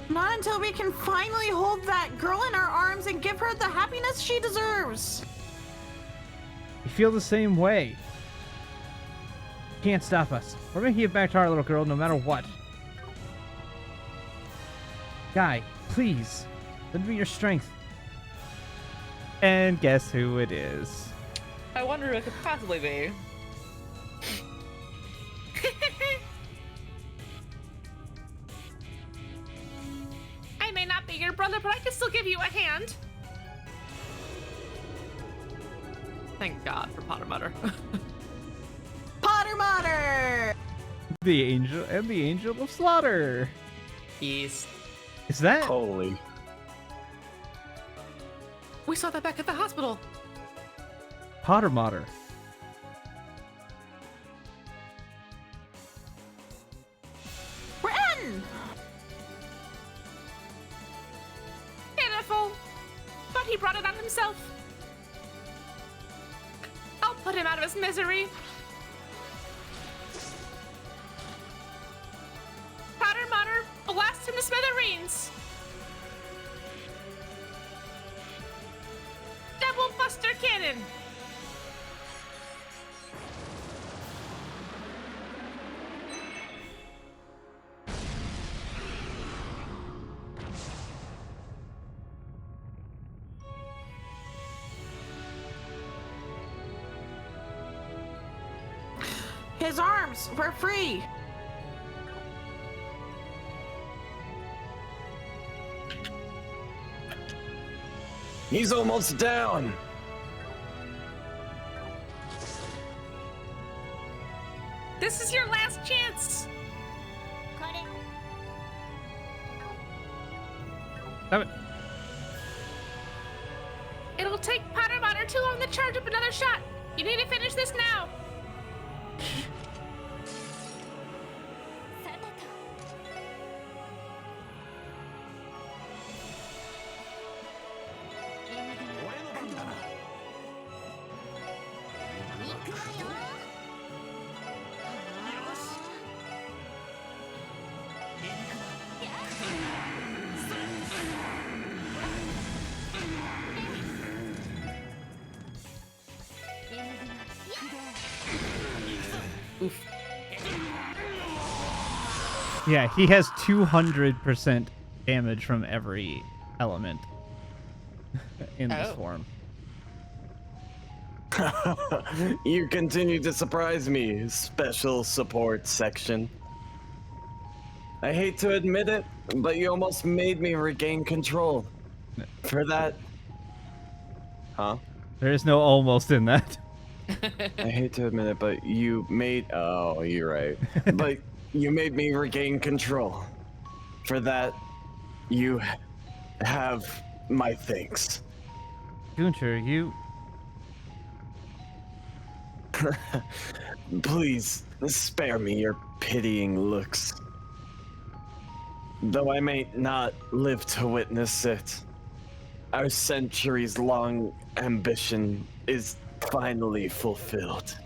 Not until we can finally hold that girl in our arms and give her the happiness she deserves. You feel the same way. Can't stop us. We're making it back to our little girl no matter what. Guy, please. Lend me your strength. And guess who it is? I wonder who it could possibly be. I may not be your brother, but I can still give you a hand. Thank God for Potter Mutter. Potter Motter! The angel and the angel of slaughter. Yes. Is that? holy. We saw that back at the hospital. Potter Motter. We're in! Pitiful. But he brought it on himself. I'll put him out of his misery. Potter Mutter, blast him to smithereens. Double Buster Cannon. His arms were free. He's almost down. This is your last chance. これ Stop it. It'll take Patamon too long to charge up another shot. You need to finish this now. さてと 俺の番だな。行くわよよし。エニグマ。 Yeah, he has 200% damage from every element in this Oh. form. You continue to surprise me, special support section. I hate to admit it, but you almost made me regain control. For that... Huh? There is no almost in that. I hate to admit it, but you made... Oh, you're right. But you made me regain control. For that, you have my thanks. Gunter, you... Please, spare me your pitying looks. Though I may not live to witness it, our centuries-long ambition is finally fulfilled.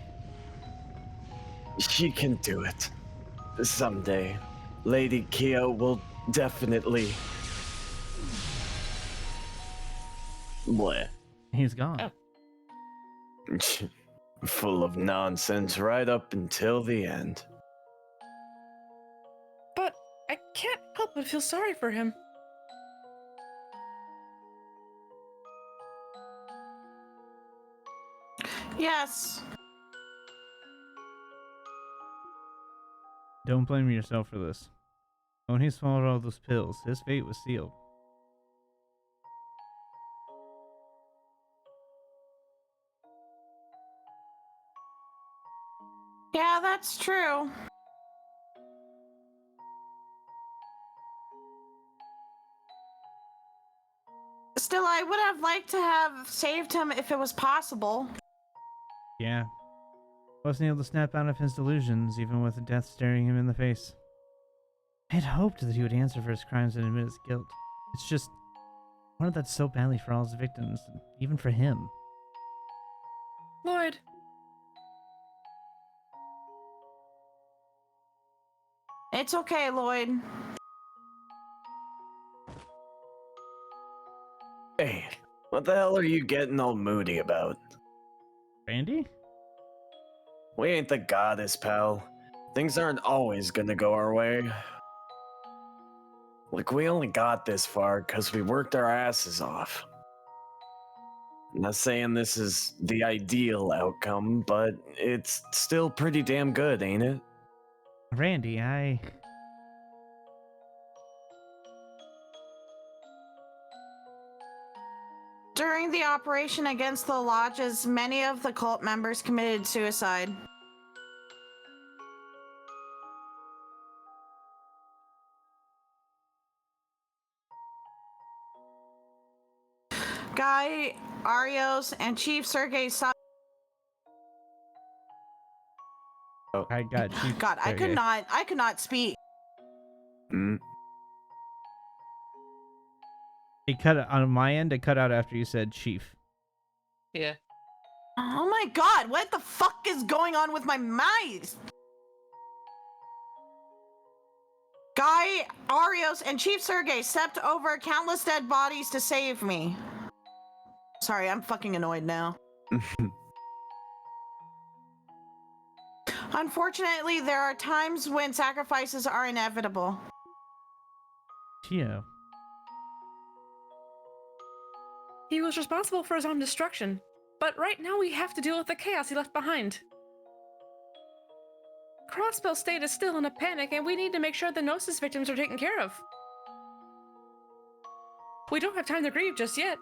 She can do it. Someday, Lady Kia will definitely... Bleh. He's gone. Oh. Full of nonsense right up until the end. But I can't help but feel sorry for him. Yes. Don't blame yourself for this. When he swallowed all those pills, his fate was sealed. Yeah, that's true. Still, I would have liked to have saved him if it was possible. Yeah. Wasn't able to snap out of his delusions, even with death staring him in the face. I had hoped that he would answer for his crimes and admit his guilt. It's just, I wanted that so badly for all his victims, even for him. Lloyd, It's okay, Lloyd. Hey, what the hell are you getting all moody about? Randy? We ain't the goddess, pal. Things aren't always gonna go our way. Look, we only got this far because we worked our asses off. I'm not saying this is the ideal outcome, but it's still pretty damn good, ain't it? Randy, During the operation against the lodges, many of the cult members committed suicide. Guy, Arios, and Chief Sergei I got you. God, I could not speak. Hmm? It cut on my end. It cut out after you said chief. yeah. Oh my God, what the fuck is going on with my mice? Guy, Arios, and Chief Sergei stepped over countless dead bodies to save me. Sorry, I'm fucking annoyed now. Unfortunately, there are times when sacrifices are inevitable. Chia. He was responsible for his own destruction. But right now we have to deal with the chaos he left behind. Crossbell State is still in a panic, and we need to make sure the Gnosis victims are taken care of. We don't have time to grieve just yet.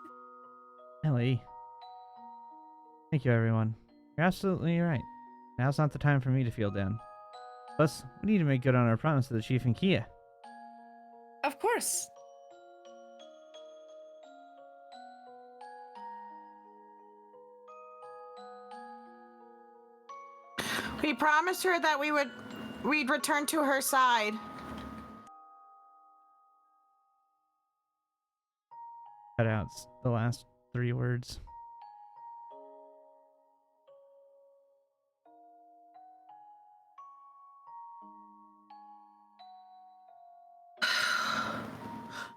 Ellie. Thank you, everyone. You're absolutely right. Now's not the time for me to feel down. Plus, we need to make good on our promise to the Chief and Kia. Of course. We promised her that we'd return to her side. Cut out the last 3 words.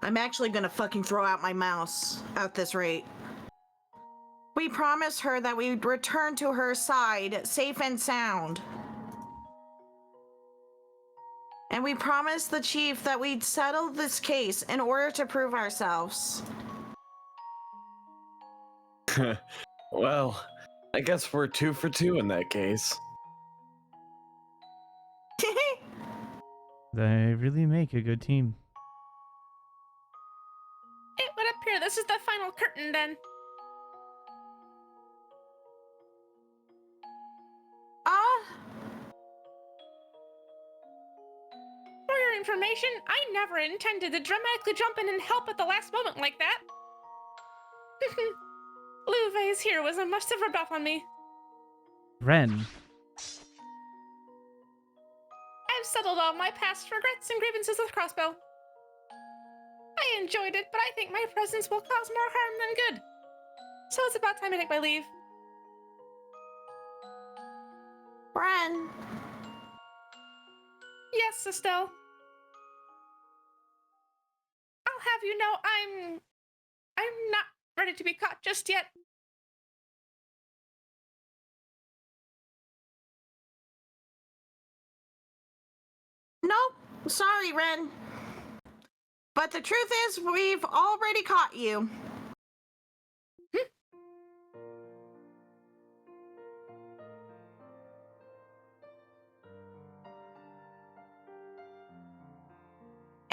I'm actually gonna fucking throw out my mouse at this rate. We promised her that we'd return to her side safe and sound. And we promised the chief that we'd settle this case in order to prove ourselves. Well, I guess we're 2 for 2 in that case. They really make a good team. It would appear this is the final curtain then. For your information, I never intended to dramatically jump in and help at the last moment like that. Louve's heroism must have rubbed off on me. Ren. I've settled all my past regrets and grievances with Crossbow. I enjoyed it, but I think my presence will cause more harm than good. So it's about time to take my leave. Ren. Yes, Estelle. I'll have you know I'm not ready to be caught just yet. Nope. Sorry, Ren. But the truth is, we've already caught you.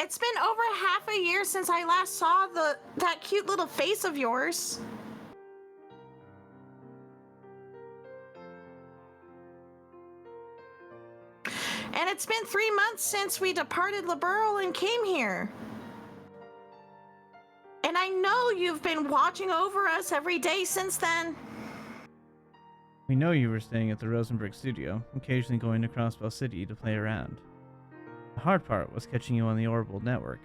It's been over half a year since I last saw that cute little face of yours. And it's been 3 months since we departed Liberl and came here. And I know you've been watching over us every day since then. We know you were staying at the Rosenberg studio, occasionally going to Crossbell City to play around. The hard part was catching you on the Orbital network.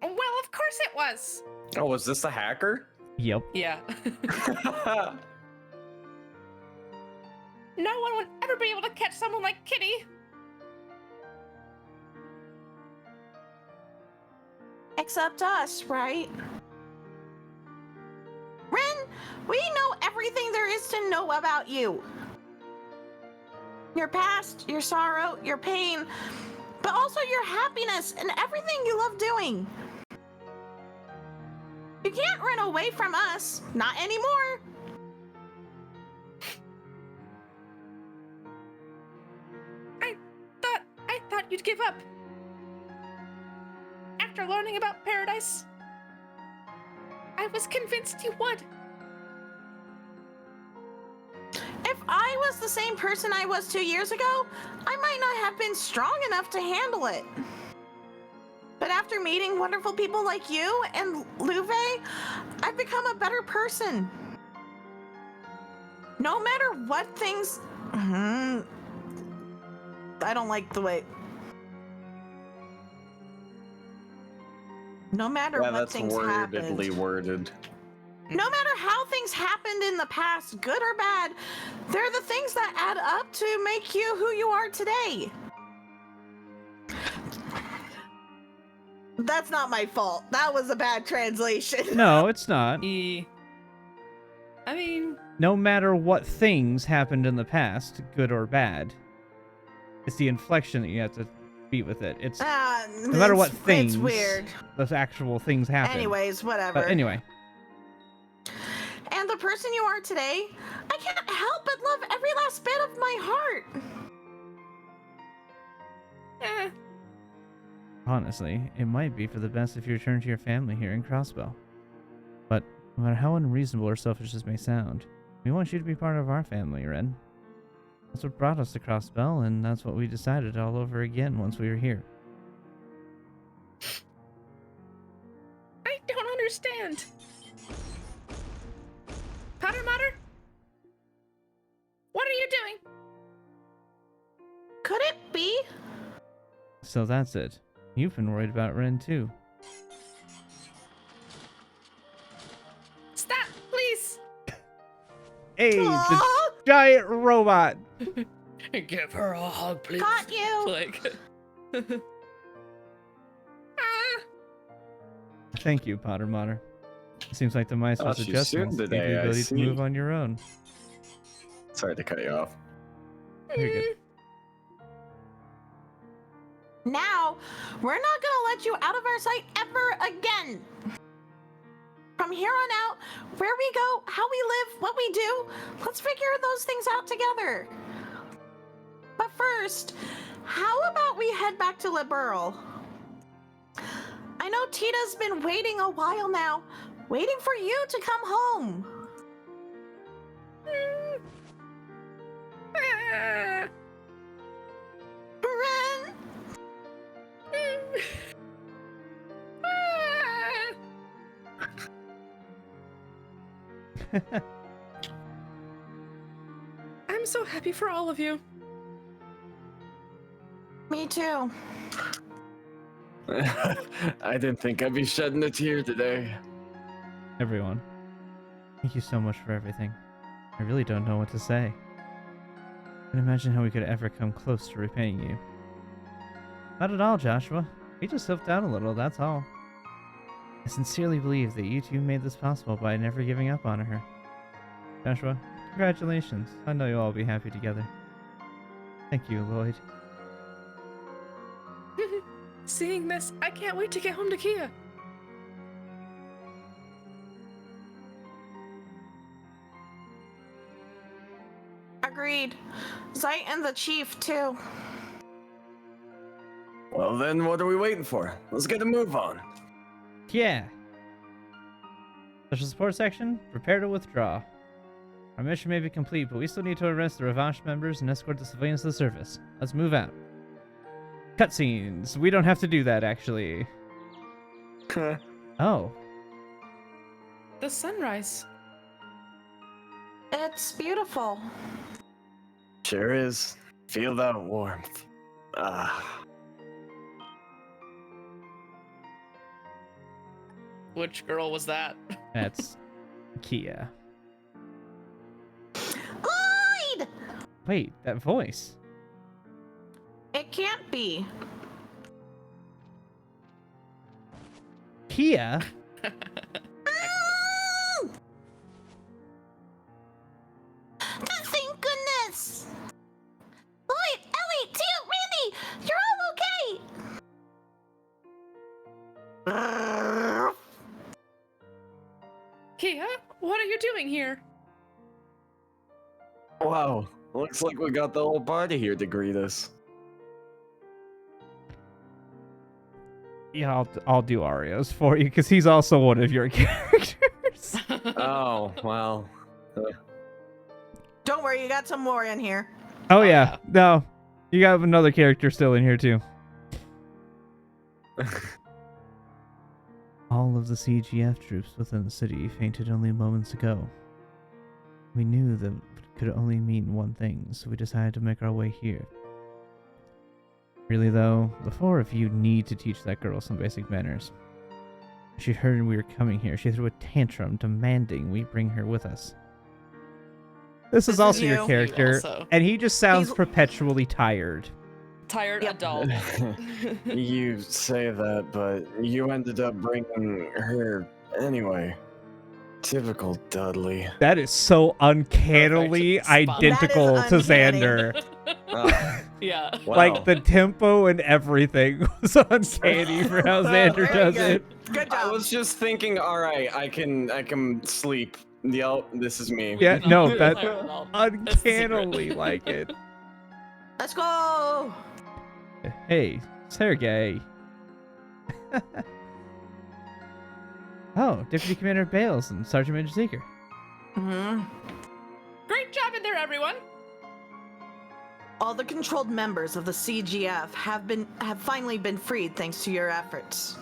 Well, of course it was. Oh, was this a hacker? Yep. Yeah. No one would ever be able to catch someone like Kitty. Except us, right? Ren, we know everything there is to know about you. Your past, your sorrow, your pain, but also your happiness and everything you love doing. You can't run away from us, not anymore. I thought you'd give up. After learning about Paradise, I was convinced you would. If I was the same person I was 2 years ago, I might not have been strong enough to handle it. But after meeting wonderful people like you and Louve, I've become a better person. No matter what things... I don't like the way... No matter Yeah, what that's things happened... wordedly worded. No matter how things happened in the past, good or bad, they're the things that add up to make you who you are today. That's not my fault. That was a bad translation. No, it's not. I mean... No matter what things happened in the past, good or bad, it's the inflection that you have to beat with it. It's no matter what things. It's weird. Those actual things happen. Anyways, whatever. But anyway. And the person you are today, I can't help but love every last bit of my heart. Eh, Honestly, it might be for the best if you return to your family here in Crossbell. But no matter how unreasonable or selfish this may sound, we want you to be part of our family, Ren. That's what brought us to Crossbell, and that's what we decided all over again once we were here. I don't understand. Potter Mater? What are you doing? Could it be? So that's it. You've been worried about Ren too. Stop, please. Hey, the Aw, giant robot! Give her a hug, please. got you. Like. Ah, Thank you, Potter Mater. It seems like the mice Oh, with she's adjustments soon gave you today, the I ability to move see. on your own. Sorry to cut you off. You're good. Now, we're not gonna let you out of our sight ever again. From here on out, where we go, how we live, what we do, let's figure those things out together. But first, how about we head back to Liberl? I know Tita's been waiting a while now, waiting for you to come home. ah. Ren! I'm so happy for all of you. Me too. I didn't think I'd be shedding a tear today. Everyone, thank you so much for everything. I really don't know what to say. I can't imagine how we could ever come close to repaying you. Not at all, Joshua. We just helped out a little, that's all. I sincerely believe that you two made this possible by never giving up on her. Joshua, congratulations. I know you'll all be happy together. Thank you, Lloyd. Seeing this, I can't wait to get home to Kia. Agreed. Zeit and the chief, too. Well then, what are we waiting for? Let's get a move on. Yeah. Special support section, prepare to withdraw. Our mission may be complete, but we still need to arrest the Revanche members and escort the civilians to the surface. Let's move out. Cutscenes. We don't have to do that, actually. Oh. The sunrise. It's beautiful. Sure is. Feel that warmth. Ah. Which girl was that? That's Kia. Lloyd! Wait, that voice. It can't be. Kia? Thank goodness! Lloyd, Ellie, Tia, Randy, you're all okay! Kia, what are you doing here? Wow. Looks like we got the whole party here to greet us. Yeah, I'll do Ario's for you, because he's also one of your characters. Oh, well. Don't worry, you got some more in here. Oh, yeah. No. You got another character still in here, too. All of the CGF troops within the city fainted only moments ago. We knew that it could only mean one thing, so we decided to make our way here. Really though, the four of you need to teach that girl some basic manners. She heard we were coming here. She threw a tantrum demanding we bring her with us. This is also your you. character, Also. and he just sounds He's- perpetually tired. Tired Yep. adult. You say that, but you ended up bringing her anyway. Typical Dudley. That is so uncannily Perfect. Spot on. identical That to is uncanny. Xander. Ah, Yeah. wow. Like the tempo and everything was uncanny for how Xander Very does good. it. Good I job. was just thinking, alright, I can sleep. Yep, this is me. Yeah, no, that Tired adult. uncannily like it. Let's go! Hey, Sergey. Oh, Deputy Commander Bales and Sergeant Major Seeker. Hmm. Great job in there, everyone. All the controlled members of the CGF have finally been freed thanks to your efforts.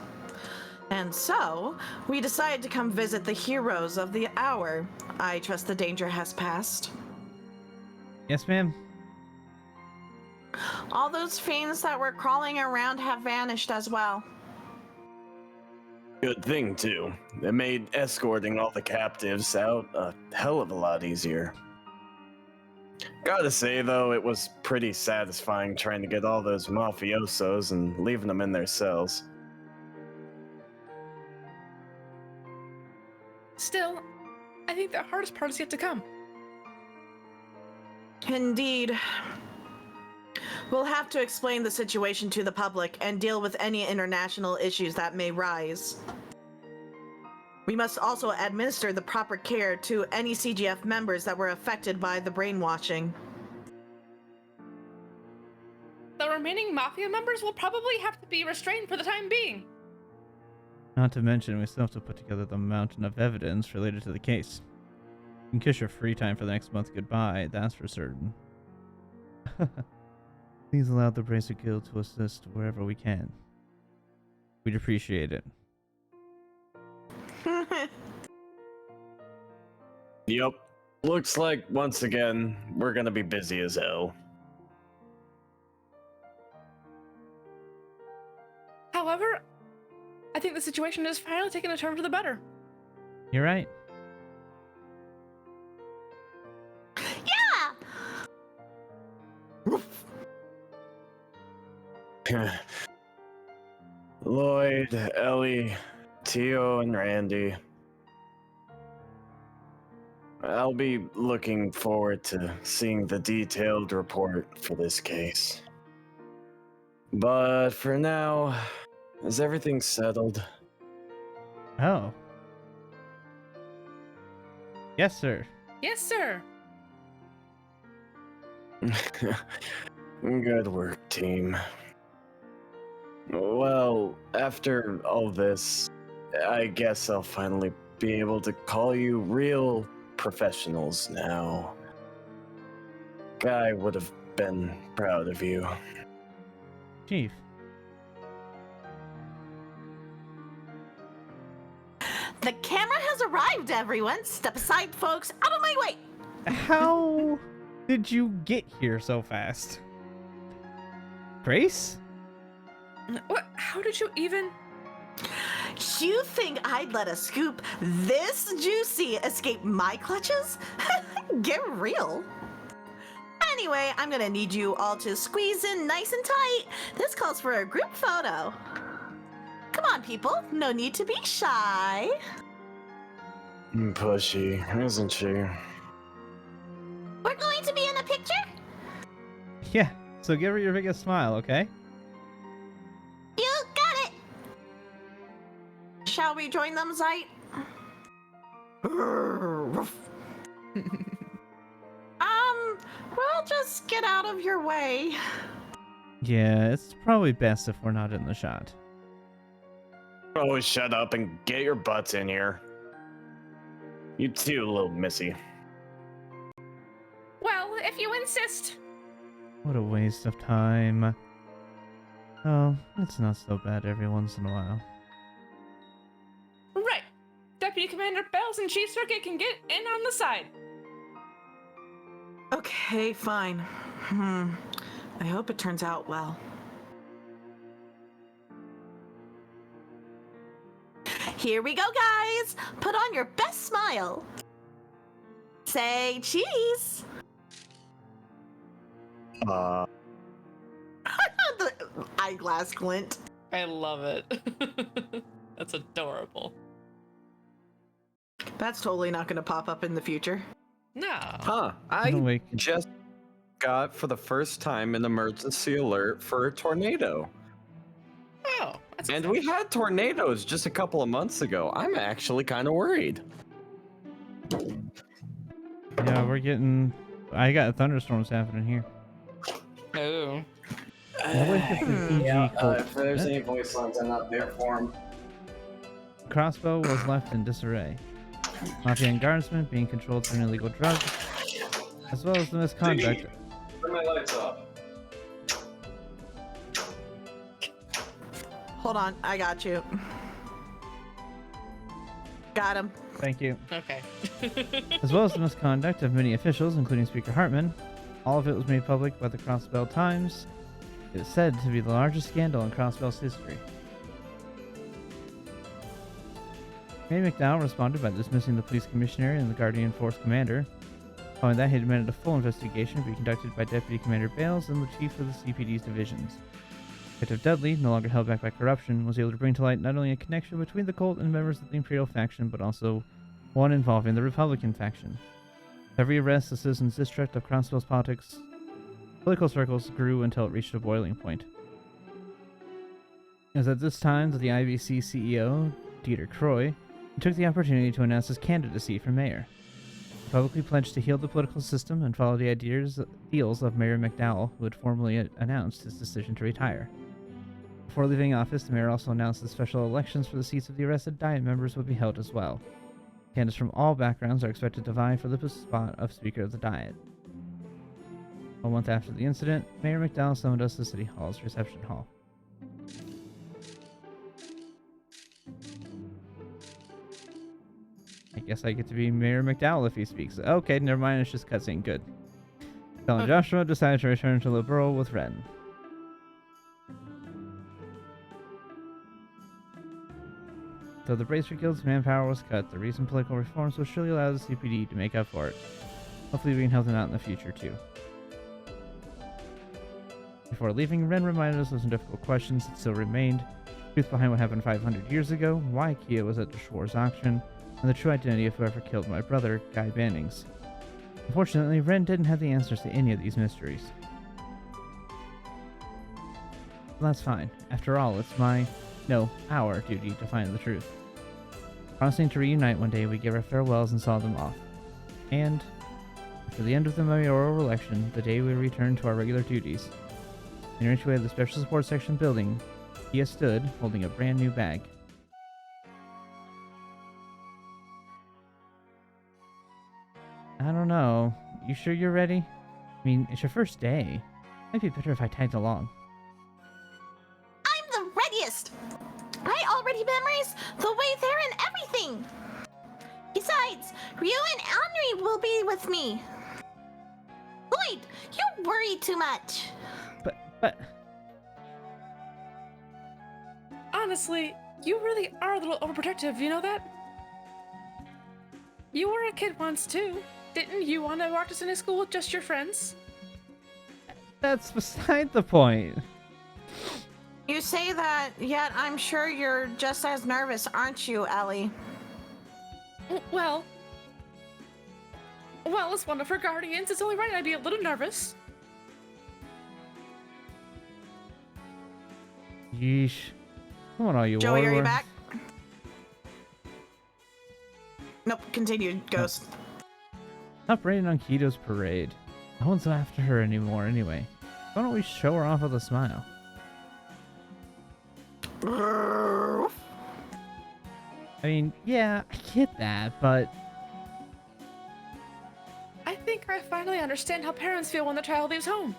And so, we decided to come visit the heroes of the hour. I trust the danger has passed. Yes, ma'am. All those fiends that were crawling around have vanished as well. Good thing, too. It made escorting all the captives out a hell of a lot easier. Gotta say, though, it was pretty satisfying trying to get all those mafiosos and leaving them in their cells. Still, I think the hardest part is yet to come. Indeed. We'll have to explain the situation to the public and deal with any international issues that may rise. We must also administer the proper care to any CGF members that were affected by the brainwashing. The remaining Mafia members will probably have to be restrained for the time being. Not to mention, we still have to put together the mountain of evidence related to the case. You can kiss your free time for the next month goodbye, that's for certain. Please allow the Bracer Guild to assist wherever we can. We'd appreciate it. Yup. Looks like, once again, we're gonna be busy as hell. However, I think the situation has finally taken a turn for the better. You're right. Lloyd, Ellie, Tio, and Randy. I'll be looking forward to seeing the detailed report for this case. But for now, is everything settled? Oh. Yes, sir. Yes, sir. Good work, team. Well, after all this, I guess I'll finally be able to call you real professionals now. Guy would have been proud of you. Chief. The camera has arrived, everyone. Step aside, folks. Out of my way. How did you get here so fast? Grace? What? How did you even? You think I'd let a scoop this juicy escape my clutches? Get real. Anyway, I'm gonna need you all to squeeze in nice and tight. This calls for a group photo. Come on, people. No need to be shy. Pushy, isn't she? We're going to be in a picture? Yeah, so give her your biggest smile, okay? You got it. Shall we join them, Zeit? We'll just get out of your way. Yeah, it's probably best if we're not in the shot. Oh, shut up and get your butts in here. You too, little missy. Well, if you insist. What a waste of time. Oh, it's not so bad every once in a while. Right. Deputy Commander Bells and Chief Circuit can get in on the side. Okay, fine. I hope it turns out well. Here we go, guys. Put on your best smile. Say cheese. The eyeglass glint. I love it. That's adorable. That's totally not going to pop up in the future. No. Huh. No I way. just got for the first time an emergency alert for a tornado. Oh, that's And we had tornadoes just a couple of months ago. I'm actually kind of worried. Yeah, we're getting... I got thunderstorms happening here. Oh. In the wake of the DG cult, if there's any voice lines, I'm not there for them. crossbow was left in disarray. Mafia and guardsmen being controlled through an illegal drug, as well as the misconduct. Turn my lights off. Hold on, I got you. Got him. Thank you. Okay. As well as the misconduct of many officials, including Speaker Hartman. All of it was made public by the Crossbell Times. It is said to be the largest scandal in Crossbell's history. Mayor McDowell responded by dismissing the police commissioner and the Guardian Force commander. Following that, he demanded a full investigation be conducted by Deputy Commander Bales and the chief of the CPD's divisions. Detective Dudley, no longer held back by corruption, was able to bring to light not only a connection between the cult and members of the Imperial faction, but also one involving the Republican faction. Every arrest, the citizens' distrust of Crossbell's political circles grew until it reached a boiling point. It was at this time that the IBC CEO, Dieter Croy, took the opportunity to announce his candidacy for mayor. He publicly pledged to heal the political system and follow the ideals of Mayor McDowell, who had formally announced his decision to retire. Before leaving office, the mayor also announced that special elections for the seats of the arrested Diet members would be held as well. Candidates from all backgrounds are expected to vie for the spot of Speaker of the Diet. A month after the incident, Mayor McDowell summoned us to City Hall's reception hall. I guess I get to be Mayor McDowell if he speaks. Okay, never mind, it's just cutscene. Good. Stella and Joshua decided to return to the borough with Ren. Though the Bracer Guild's manpower was cut, the recent political reforms will surely allow the CPD to make up for it. Hopefully we can help them out in the future too. Before leaving, Ren reminded us of some difficult questions that still remained. The truth behind what happened 500 years ago, why Kia was at the Schwarz auction, and the true identity of whoever killed my brother, Guy Bannings. Unfortunately, Ren didn't have the answers to any of these mysteries. Well, that's fine. After all, it's our duty to find the truth. Promising to reunite one day, we gave our farewells and saw them off. And, after the end of the mayoral election, the day we returned to our regular duties, in the entryway of the Special Support Section building, Kia stood, holding a brand new bag. I don't know. You sure you're ready? I mean, it's your first day. Might be better if I tagged along. I'm the readiest! I already memorized the way there and everything! Besides, Ryu and Henry will be with me. Lloyd, you worry too much. But... Honestly, you really are a little overprotective, you know that? You were a kid once too. Didn't you want to walk to Sunday school with just your friends? That's beside the point. You say that, yet I'm sure you're just as nervous, aren't you, Ellie? Well, as one of her guardians, it's only right I'd be a little nervous. Yeesh. Come on, all you Joey, are you warlords. back? Nope, continue, Ghost. Stop raining on Keto's parade. No one's after her anymore anyway. Why don't we show her off with a smile? I mean, yeah, I get that, but... I think I finally understand how parents feel when their child leaves home.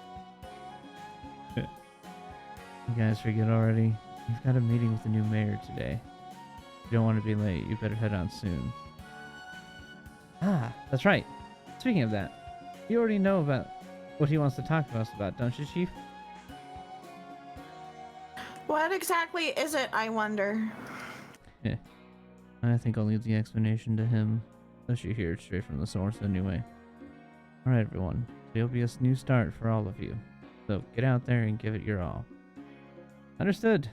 You guys forget already? We've got a meeting with the new mayor today. You don't want to be late. You better head on soon. Ah, that's right. Speaking of that, you already know about what he wants to talk to us about, don't you, Chief? What exactly is it, I wonder? Yeah. I think I'll leave the explanation to him. Unless you hear it straight from the source anyway. Alright, everyone. It'll be a new start for all of you. So get out there and give it your all. Understood.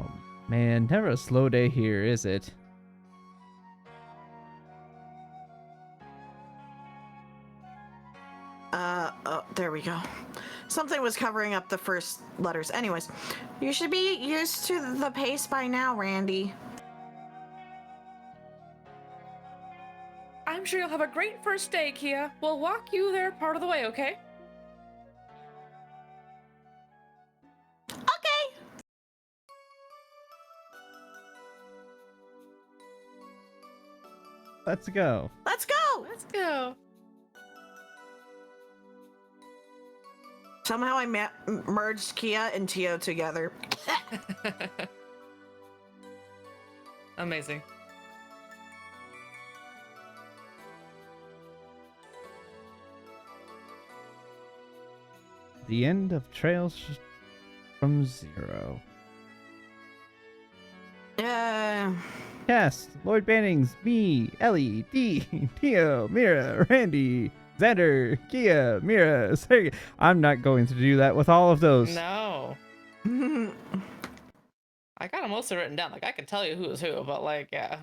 Oh man, never a slow day here, is it? Oh, there we go. Something was covering up the first letters. Anyways, you should be used to the pace by now, Randy. I'm sure you'll have a great first day, Kia. We'll walk you there part of the way, okay? Let's go. Let's go! Let's go. Somehow I merged Kia and Tio together. Amazing. The end of Trails from Zero. Cast: Lloyd Bannings, me, Ellie, Dee, Tio, Mira, Randy, Xander, Kia, Mira, Sergey. I'm not going to do that with all of those. No. I got them mostly written down. Like, I can tell you who is who, but, like, yeah.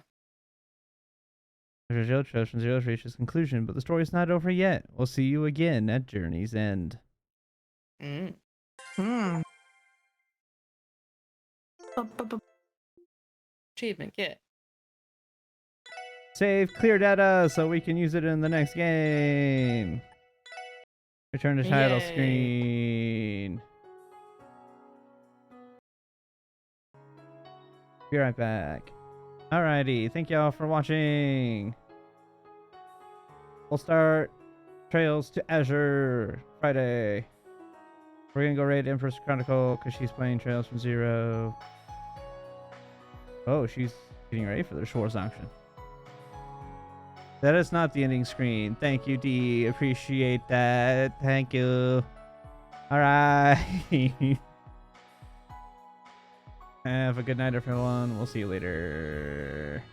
Trails from Zero reaches conclusion, but the story's not over yet. We'll see you again at Journey's End. Mm. Achievement kit. Save clear data so we can use it in the next game. Return to title Yay. screen. Be right back. Alrighty, thank y'all for watching. We'll start Trails to Azure Friday. We're gonna go raid Empress Chronicle because she's playing Trails from Zero. Oh, she's getting ready for the Shores auction. That is not the ending screen. Thank you, D. Appreciate that. Thank you. Alright. Have a good night, everyone. We'll see you later.